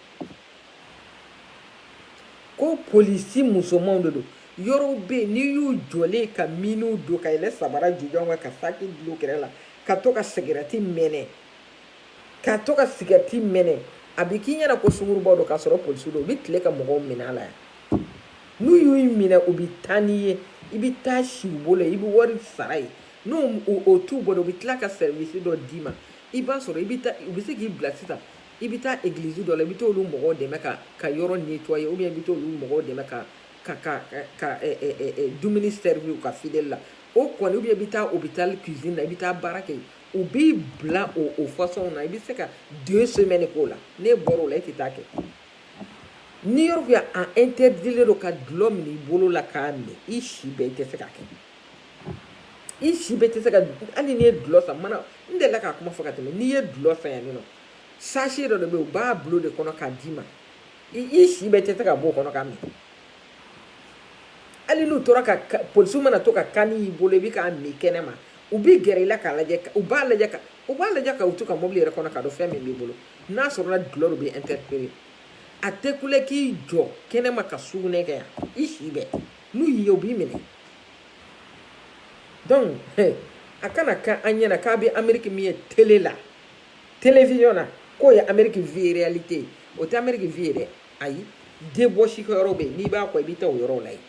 Ko polisi musomanw de don. Yɔrɔw bɛ yen n'i y'u jɔlen ka miniw don ka yɛlɛ sabara jujɔn kan ka saki bulon kɛrɛ la ka to ka sigarɛti mɛnɛ a bɛ k'i ɲɛna ko sungurubaw don k'a sɔrɔ polisiw don u bɛ tile ka mɔgɔw minɛ a la yan. N'u y'u minɛ u bɛ taa n'i ye i bɛ taa si u bolo i bɛ wari sara ye, n'o t'u bolo u bɛ tila ka service dɔ d'i ma, i b'a sɔrɔ u bɛ se k'i bila sisan i bɛ taa église dɔ la i bɛ t'olu mɔgɔw dɛmɛ ka yɔrɔ nettoyer ou bien i bɛ t'olu mɔgɔw dɛmɛ ka dumuni servir u ka fidèle la. O kɔni ou bien i bɛ taa hôpital cuisine la i bɛ taa baara kɛ u b'i bila o façon na i bɛ se ka 2 semaines k'o la, n'e bɔra o la e tɛ taa kɛ. New York yan a interdilen don ka dulɔ minɛ i bolo la k'a minɛ i si bɛɛ i tɛ se k'a kɛ. I si bɛɛ tɛ se ka hali n'i ye dulɔ san mana n delila k'a kuma fɔ ka tɛmɛ n'i ye dulɔ san yan nɔ sachet dɔ de bɛ yen u b'a bulon de kɔnɔ k'a d'i ma i si bɛɛ tɛ se ka bɔ o kɔnɔ k'a minɛ. Hali n'u tora ka polisiw mana to ka kani y'i bolo i bɛ k'a min kɛnɛma u b'i gɛrɛ i la k'a lajɛ u b'a lajɛ ka u to ka mobili yɛrɛ kɔnɔ k'a dɔn fɛn min b'i bolo n'a sɔrɔla dulɔ de bɛ interpeller a tɛ kule k'i jɔ kɛnɛma ka sugunɛ kɛ yan i si bɛɛ n'u y'i ye u b'i minɛ. Donc a kana kɛ an ɲɛna k'a bɛ Amérique min ye télé la télévision na k'o ye Amérique vie réalité ye o tɛ Amérique vie ye dɛ ayi débauche kɛ yɔrɔ bɛ yen n'i b'a kɔ i bɛ taa o yɔrɔw la yen.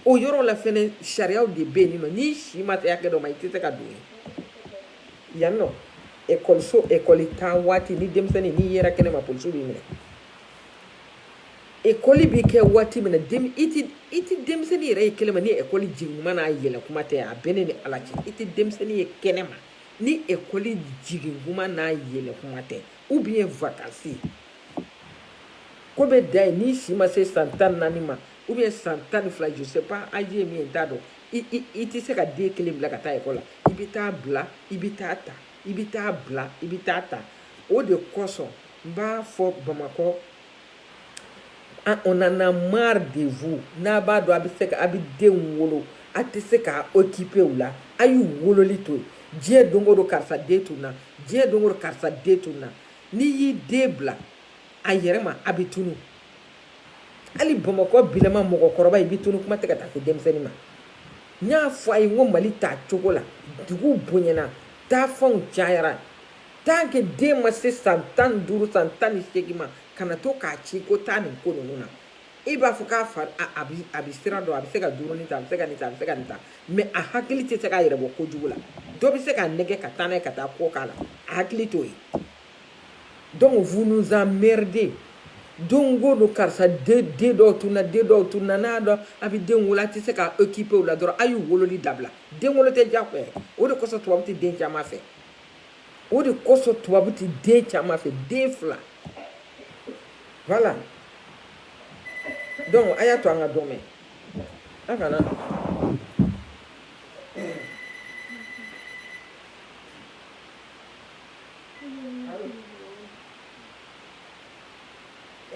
O yɔrɔ la fɛnɛ sariyaw de bɛ yen nɔ n'i si ma se hakɛ dɔ ma i tɛ se ka don yen. Yan nɔ ekɔli taa waati ni denmisɛnnin n'i yera kɛnɛma polisiw b'i minɛ. Ekɔli bɛ kɛ waati min na i tɛ denmisɛnnin yɛrɛ ye kɛnɛma ni ekɔli jigin kuma n'a yɛlɛ kuma tɛ a bɛ ne ni Ala cɛ i tɛ denmisɛnnin ye kɛnɛma ni ekɔli jigin kuma n'a yɛlɛ kuma tɛ ou bien vacances ko bɛ da yen n'i si ma se san 14 ma ou bien san 12 je sais pas âge ye min ye n t'a dɔn i tɛ se ka den kelen bila ka taa ekɔli la i bɛ taa bila i bɛ taa ta i bɛ taa bila i bɛ taa ta o de kosɔn n b'a fɔ Bamakɔ on en a marre de vous n'a b'a dɔn a bɛ se ka a bɛ denw wolo a tɛ se ka occuper u la a y'u wololi to yen diɲɛ don o don karisa den tununa diɲɛ don o don karisa den tununa n'i y'i den bila a yɛrɛ ma a bɛ tunu. Hali Bamakɔ bilama mɔgɔkɔrɔba i bɛ tunu kuma tɛ ka taa se denmisɛnnin ma n y'a fɔ a ye n ko Mali t'a cogo la dugu bonyana taafɛnw cayara tant que den ma se san 15 san 18 ma kana to k'a ci ko taa nin ko ninnu na i b'a fɔ k'a fa a bɛ sira dɔn a bɛ se ka duurunin ta a bɛ se ka nin ta a bɛ se ka nin ta mais a hakili tɛ se k'a yɛrɛ bɔ kojugu la dɔ bɛ se k'a nɛgɛ ka taa n'a ye ka taa ko k'a la a hakili t'o ye donc vous nous emmerdez don go don karisa den dɔw tununa n'a dɔn a bɛ den wolo a tɛ se ka occuper o la dɔrɔn a y'u wololi dabila den wolo tɛ diyagoya o de kosɔn tubabu tɛ den caman fɛ o de kosɔn tubabu tɛ den caman fɛ den fila voilà donc a y'a to an ka dɔn mɛn a kana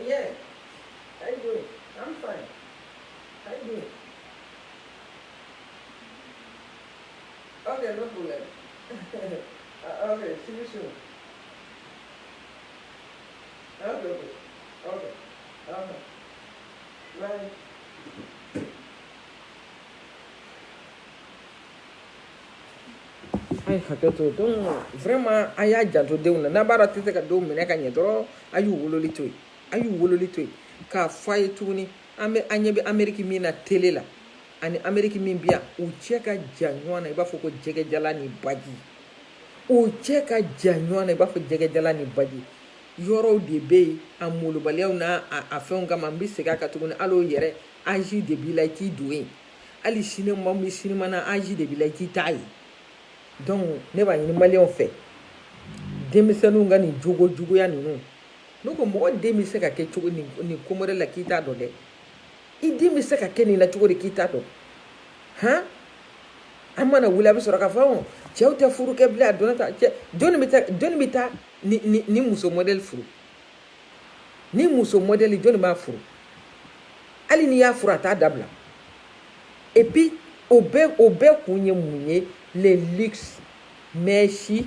yeah, how you doing? I'm fine. How you doing? Okay, no problem. Okay, see you soon. Okay. Bye. Ay hakɛto donc vraiment a y'a janto denw na n'a b'a dɔn tɛ se ka denw minɛ ka ɲɛ dɔrɔn a y'u wololi to yen k'a fɔ a ye tuguni an ɲɛ bɛ Amérique min na télé la ani Amérique min bɛ yan u cɛ ka jan ɲɔgɔn na i b'a fɔ ko jɛgɛjala ni baji u cɛ ka jan ɲɔgɔn na i b'a fɔ jɛgɛjala ni baji yɔrɔw de bɛ yen a molobaliyaw n'a a fɛnw kama n bɛ segin a kan tuguni hali o yɛrɛ âge de b'i la i k'i don yen hali sini maa min bɛ sinima na âge de b'i la i k'i t'a ye donc ne b'a ɲini maliyɛnw fɛ denmisɛnninw ka nin jogojuguya ninnu ne ko mɔgɔ den bɛ se ka kɛ cogo nin ko wɛrɛ la k'i t'a dɔn dɛ i den bɛ se ka kɛ nin la cogo di k'i t'a dɔn han an mana wuli a bɛ sɔrɔ k'a fɔ cɛw tɛ furu kɛ bilen a donna ta cɛ jɔnni bɛ taa ni muso modèle furu ni muso modèle jɔnni b'a furu hali n'i y'a furu a t'a dabila et puis o bɛɛ kun ye mun ye le luxe mèche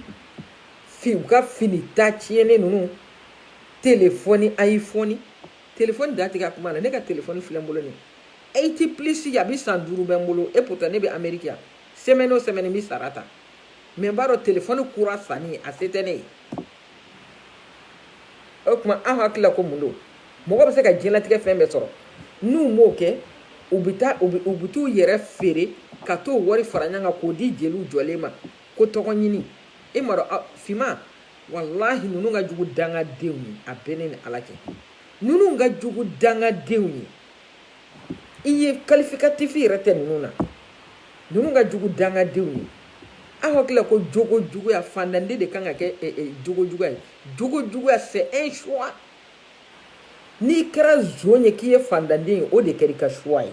u ka fini ta tiɲɛnen ninnu téléphone iPhone téléphone da tigɛ a kuma la ne ka téléphone filɛ n bolo nin 80 plus a bɛ san 5 bɛ n bolo et pourtant ne bɛ Amérique yan semaine o semaine n bɛ sara ta mais n b'a dɔn téléphone kura sanni a se tɛ ne ye o tuma an hakili la ko mun don mɔgɔ bɛ se ka diɲɛlatigɛ fɛn bɛɛ sɔrɔ n'u m'o kɛ u bɛ t'u yɛrɛ feere ka t'o wari fara ɲɔgɔn kan k'o di jeliw jɔlen ma ko tɔgɔ ɲini e ma dɔn finman walahi ninnu ka jugu dangadenw ye a bɛɛ ne ni ala cɛ ninnu ka jugu dangadenw ye i ye qualificatif yɛrɛ tɛ ninnu na ninnu ka jugu dangadenw ye an hakili la ko jogojuguya fandanden de kan ka kɛ jogojuguya ye jogojuguya c'est un choix n'i kɛra zon ye k'i ye fandanden ye o de kɛra i ka choix ye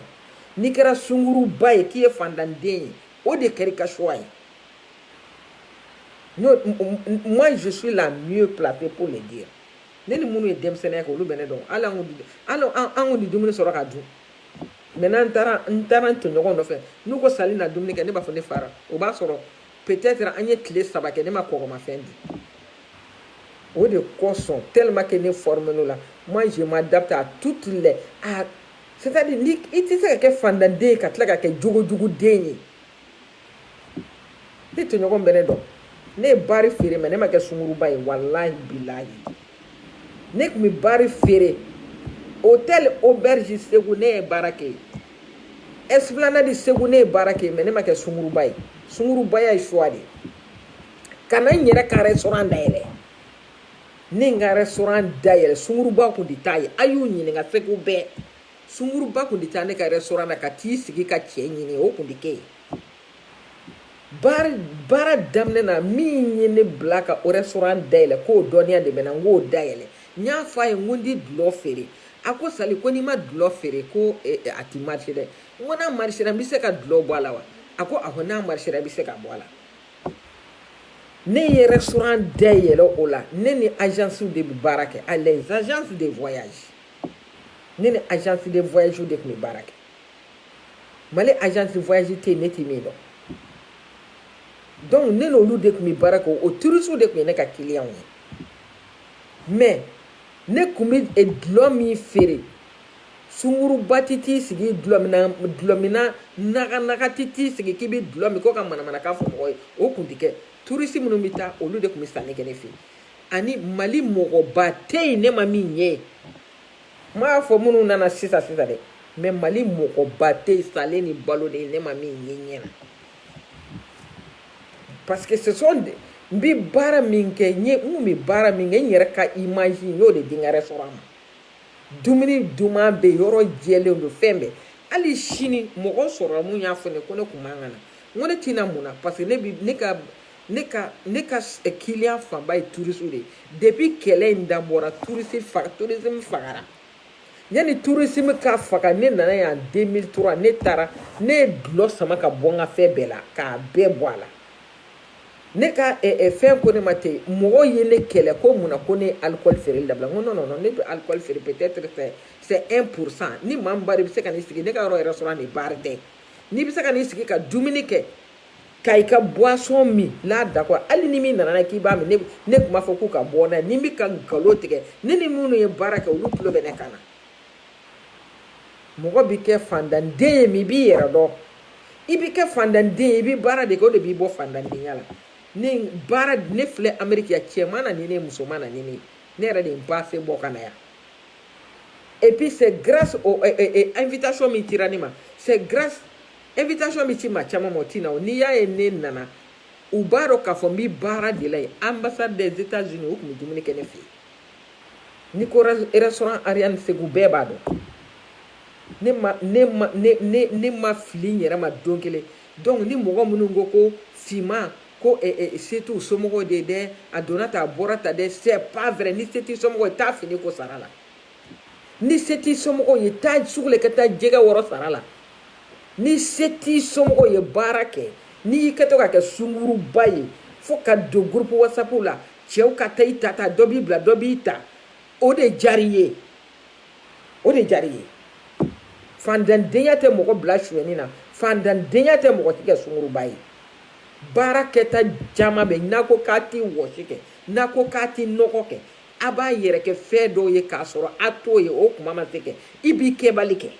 n'i kɛra sunguruba ye k'i ye fandanden ye o de kɛra i ka choix ye moi je suis la mieux placée pour le dire ne ni minnu ye denmisɛnninya kɛ olu bɛ ne dɔn hali an kun di dumuni sɔrɔ ka dun maintenant n taara n tɔɲɔgɔn nɔfɛ n'u ko sali na dumuni kɛ ne b'a fɔ ne fara o b'a sɔrɔ peut-être an ye tile 3 kɛ ne ma kɔgɔmafɛn di o de kosɔn tellement que ne formé l'o la moi je m'adapte à toutes les c'est-à-dire ni i tɛ se ka kɛ fandanden ye ka tila ka kɛ jogojuguden ye ne tɔɲɔgɔn bɛ ne dɔn ne ye bari feere mais ne ma kɛ sunguruba ye walahi bilahi ne tun bɛ bari feere hôtel auberge Segu ne ye baara kɛ Esplanade Segu ne ye baara kɛ mais ne ma kɛ sunguruba ye sungurubaya ye choix de kana n yɛrɛ ka restaurant dayɛlɛ ne n ka restaurant dayɛlɛ sunguruba kun tɛ taa ye a y'u ɲininka Segu bɛɛ sunguruba kun tɛ taa ne ka restaurant na ka t'i sigi ka cɛ ɲini o kun tɛ kɛ ye baara daminɛ na min ye ne bila ka o restaurant dayɛlɛ k'o dɔnniya de bɛ na n k'o dayɛlɛ n y'a fɔ a ye n ko n tɛ dulɔ feere a ko sali ko n'i ma dulɔ feere ko a ti marché dɛ n ko n'a marché n bɛ se ka dulɔ bɔ a la wa a ko awɔ n'a marché i bɛ se ka bɔ a la ne ye restaurant dayɛlɛ o la ne ni agence de bɛ baara kɛ les agences de voyage ne ni agence de voyage de tun bɛ baara kɛ Mali agence de voyage tɛ yen ne tɛ min dɔn donc ne n'olu de tun bɛ baara kɛ o touristes de tun ye ne ka clients ye mais ne tun bɛ dulɔ min feere sunguruba titi sigi dulomina naga titi sigi k'i bɛ dulɔ min ko ka manamanakan fɔ mɔgɔ ye o kun tɛ kɛ touriste minnu bɛ taa olu de kun bɛ sanni kɛ ne fɛ ani Mali mɔgɔba tɛ yen ne ma min ye n m'a fɔ minnu nana sisan dɛ mais Mali mɔgɔba tɛ yen salen ni balo de ne ma min ye ɲɛna parce que ce sont n bɛ baara min kɛ n bɛ baara min kɛ n yɛrɛ ka image n y'o de di n ka restaurant ma dumuni duman bɛ yɔrɔ jɛlen don fɛn bɛɛ hali sini mɔgɔ sɔrɔla mun y'a fɔ ne ko ne kun man kan na n ko ne tɛna mun na parce que ne ka client fanba ye touriste de depuis kɛlɛ in dabɔra tourisme fagara yani tourisme ka faga ne nana yan 2003 ne taara ne ye dulɔ sama ka bɔ n ka fɛn bɛɛ la k'a bɛɛ bɔ a la ne ka fɛn ko ne ma ten mɔgɔ ye ne kɛlɛ ko mun na ko ne ye alcool feereli dabila n ko non ne bɛ alcool feere peut-être c'est 1% ni maa min b'a dɔn i bɛ se ka n'i sigi ne ka yɔrɔ restaurant de baara tɛ n'i bɛ se ka n'i sigi ka dumuni kɛ ka i ka boisson min là d'accord hali ni min nana n'a ye k'i b'a min ne tun b'a fɔ k'u ka bɔ n'a ye ni n bɛ ka nkalon tigɛ ne ni minnu ye baara kɛ olu tulo bɛ ne kan na mɔgɔ bɛ kɛ fandanden ye min i b'i yɛrɛ dɔn i bɛ kɛ fandanden ye i bɛ baara de kɛ o de b'i bɔ fandandenya la ne filɛ Amérique ya cɛman na ni ne musoman na ni ne ne yɛrɛ de ye n passe bɔ ka na yan et puis c'est grâce au invitation min cira ne ma c'est grâce invitation min ci maa caman ma o tɛ na o n'i y'a ye ne nana u b'a dɔn k'a fɔ n bɛ baara de la yen ambassade des États-Unis u tun bɛ dumuni kɛ ne fɛ yen n'i ko restaurant Ariane Segu bɛɛ b'a dɔn ne ma fili n yɛrɛ ma don kelen donc ni mɔgɔ minnu ko finman ko se t'u somɔgɔw de dɛ a donna ta a bɔra ta dɛ c'est pas vrai ni se t'i somɔgɔw ye taa fini ko sara la ni se t'i somɔgɔw ye taa sugu la ka taa jɛgɛ wɔrɔ sara la ni se t'i somɔgɔw ye baara kɛ n'i y'i kɛ to ka kɛ sunguruba ye fo ka don groupe WhatsApp la cɛw ka taa i ta dɔ b'i bila dɔ b'i ta o de diyar'i ye fandandenya tɛ mɔgɔ bila suɲɛni na fandandenya tɛ mɔgɔ tɛ kɛ sunguruba ye baara kɛta caman bɛ n'a ko k'a t'i wɔsi kɛ n'a ko k'a t'i nɔgɔ kɛ a b'a yɛrɛ kɛ fɛn dɔw ye k'a sɔrɔ a t'o ye o kuma ma se kɛ i b'i kɛbali kɛ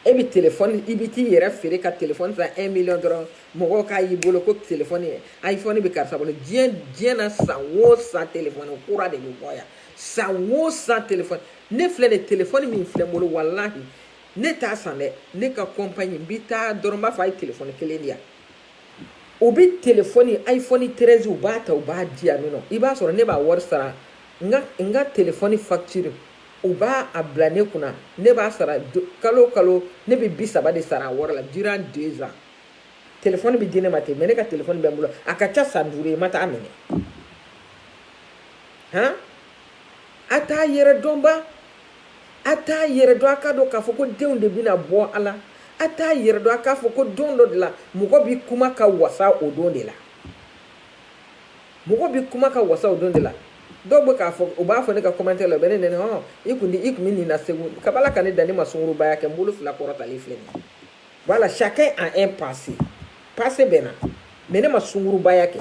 e bɛ téléphone i bɛ t'i yɛrɛ feere ka téléphone san 1 million dɔrɔn mɔgɔw k'a y'i bolo ko téléphone iPhone bɛ karisa bolo diɲɛ na san o san téléphone kura de bɛ bɔ yan san o san téléphone ne filɛ nin téléphone min filɛ n bolo walahi ne t'a san dɛ ne ka compagnie n bɛ taa dɔrɔn n b'a fɔ a ye téléphone kelen di yan o bɛ téléphone iPhone 13 u b'a ta u b'a di yan nɔ i b'a sɔrɔ ne b'a wari sara n ka téléphone facture u b'a bila ne kunna ne b'a sara kalo ne bɛ 30 de sara a wari la durant 2 ans téléphone bɛ di ne ma ten mais ne ka téléphone bɛ n bolo a ka ca san 5 ye n ma taa minɛ han a t'a yɛrɛ dɔn ba a t'a yɛrɛ dɔn a ka dɔn k'a fɔ ko denw de bɛna bɔ a la a t'a yɛrɛ dɔn a k'a fɔ ko don dɔ de la mɔgɔ bɛ kuma ka wasa o don de la dɔw bɛ k'a fɔ u b'a fɔ ne ka commentaire la u bɛ ne nɛni hɔn i kun bɛ nin na segu kabala ka ne dan ne ma sungurubaya kɛ n bolo 2 kɔrɔtalen filɛ nin voilà chacun a un passé bɛ na mais ne ma sungurubaya kɛ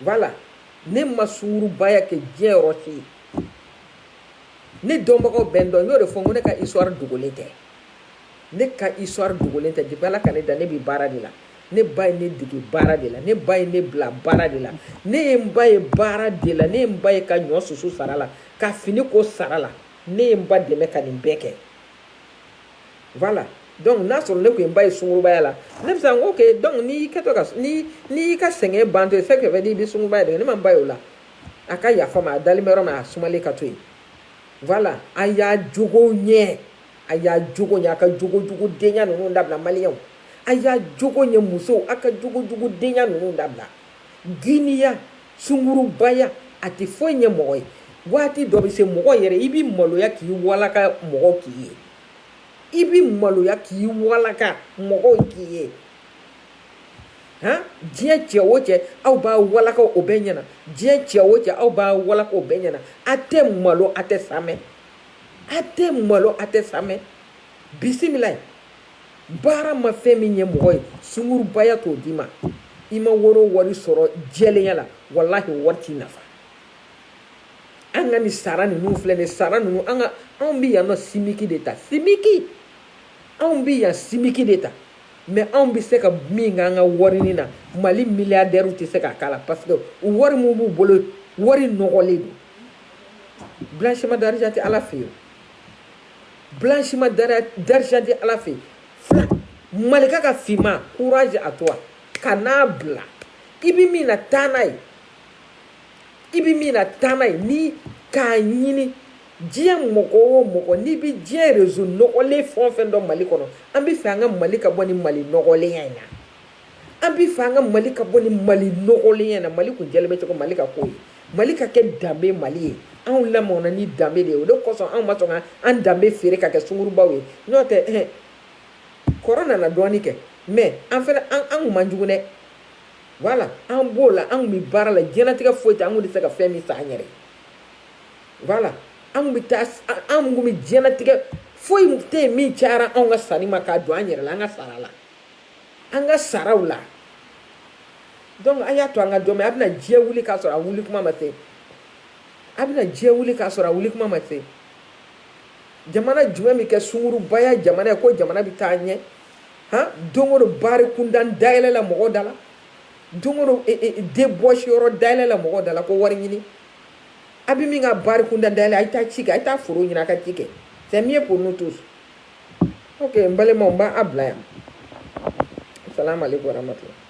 voilà ne ma sungurubaya kɛ diɲɛ yɔrɔ si ye ne dɔnbagaw bɛ n dɔn n y'o de fɔ n ko ne ka histoire dogolen tɛ depuis Ala ka ne dan ne bɛ baara de la ne ba ye ne dege baara de la ne ba ye ne bila baara de la ne ye n ba ye baara de la ne ye n ba ye ka ɲɔ susu sara la ka fini ko sara la ne ye n ba dɛmɛ ka nin bɛɛ kɛ voilà donc n'a sɔrɔ ne kun ye n ba ye sungurubaya la ne bɛ se ka n ko ok donc n'i y'i ka sɛgɛn ban to yen c'est que veut dire i bɛ sungurubaya de kɛ ne ma n ba ye o la a ka yafa ma a dalen bɛ yɔrɔ min a sumalen ka to yen voilà a y'a jogo ɲɛ a ka jogo denya ninnu dabila maliyɛnw a y'a jogo ɲɛ musow a ka jogo denya ninnu dabila giniya sungurubaya a tɛ foyi ɲɛ mɔgɔ ye waati dɔ bɛ se mɔgɔ yɛrɛ i bɛ maloya k'i walaka mɔgɔw k'i ye han diɲɛ cɛ o cɛ aw b'a walaka o bɛɛ ɲɛna a tɛ malo a tɛ samɛ bisimila baara ma fɛn min ɲɛ mɔgɔ ye sungurubaya t'o d'i ma i ma wari sɔrɔ jɛlenya la wallahi wari t'i nafa an ka nin sara ninnu filɛ nin sara ninnu anw bɛ yan nɔ simiki de ta simiki anw bɛ yan simiki de ta mais anw bɛ se ka min k'an ka warini na mali milliardaires tɛ se k'a k'a la parce que wari min b'u bolo wari nɔgɔlen don blanchiment d'argent tɛ ala fɛ yen blanchiment d'argent tɛ ala fɛ yen fila malika ka finman courage à toi ka n'a bila i bɛ min na taa n'a ye i bɛ min na taa n'a ye ni k'a ɲini diɲɛ mɔgɔ o mɔgɔ n'i bɛ diɲɛ réseau nɔgɔlen fɛn o fɛn dɔn mali kɔnɔ an bɛ fɛ an ka mali ka bɔ ni mali nɔgɔlenya in na an bɛ fɛ an ka mali ka bɔ ni mali nɔgɔlenya in na mali kun jɛlen bɛ cogo mali ka k'o ye mali ka kɛ danbe mali ye anw lamɔna ni danbe de ye o de kosɔn anw ma sɔn ka an danbe feere ka kɛ sungurubaw ye n'o tɛ kɔrɔ nana dɔɔnin kɛ mais an fɛnɛ an kun man jugu dɛ voilà an b'o la an kun bɛ baara la diɲɛlatigɛ foyi tɛ an kun tɛ se ka fɛn min san an yɛrɛ voilà an kun bɛ taa an kun bɛ diɲɛlatigɛ foyi tɛ yen min cayara anw ka sanni ma k'a don an yɛrɛ la an ka sara la an ka saraw la donc an y'a to an ka dɔn mais a bɛna diɲɛ wuli k'a sɔrɔ a wuli kuma ma se a bɛna diɲɛ wuli k'a sɔrɔ a wuli kuma ma se jamana jumɛn bɛ kɛ sungurubaya jamana ye ko jamana bɛ taa ɲɛ don o don baari kundan dayɛlɛ la mɔgɔw da la don o don débauche yɔrɔ dayɛlɛ la mɔgɔw da la ko wari ɲini a bɛ min ka baari kundan dayɛlɛ a ye taa ci kɛ a ye taa foro ɲini a ka ci kɛ c'est mieux pour nous tous ok n balimaw n b'a bila yan salamu aleykum wa rahmatulah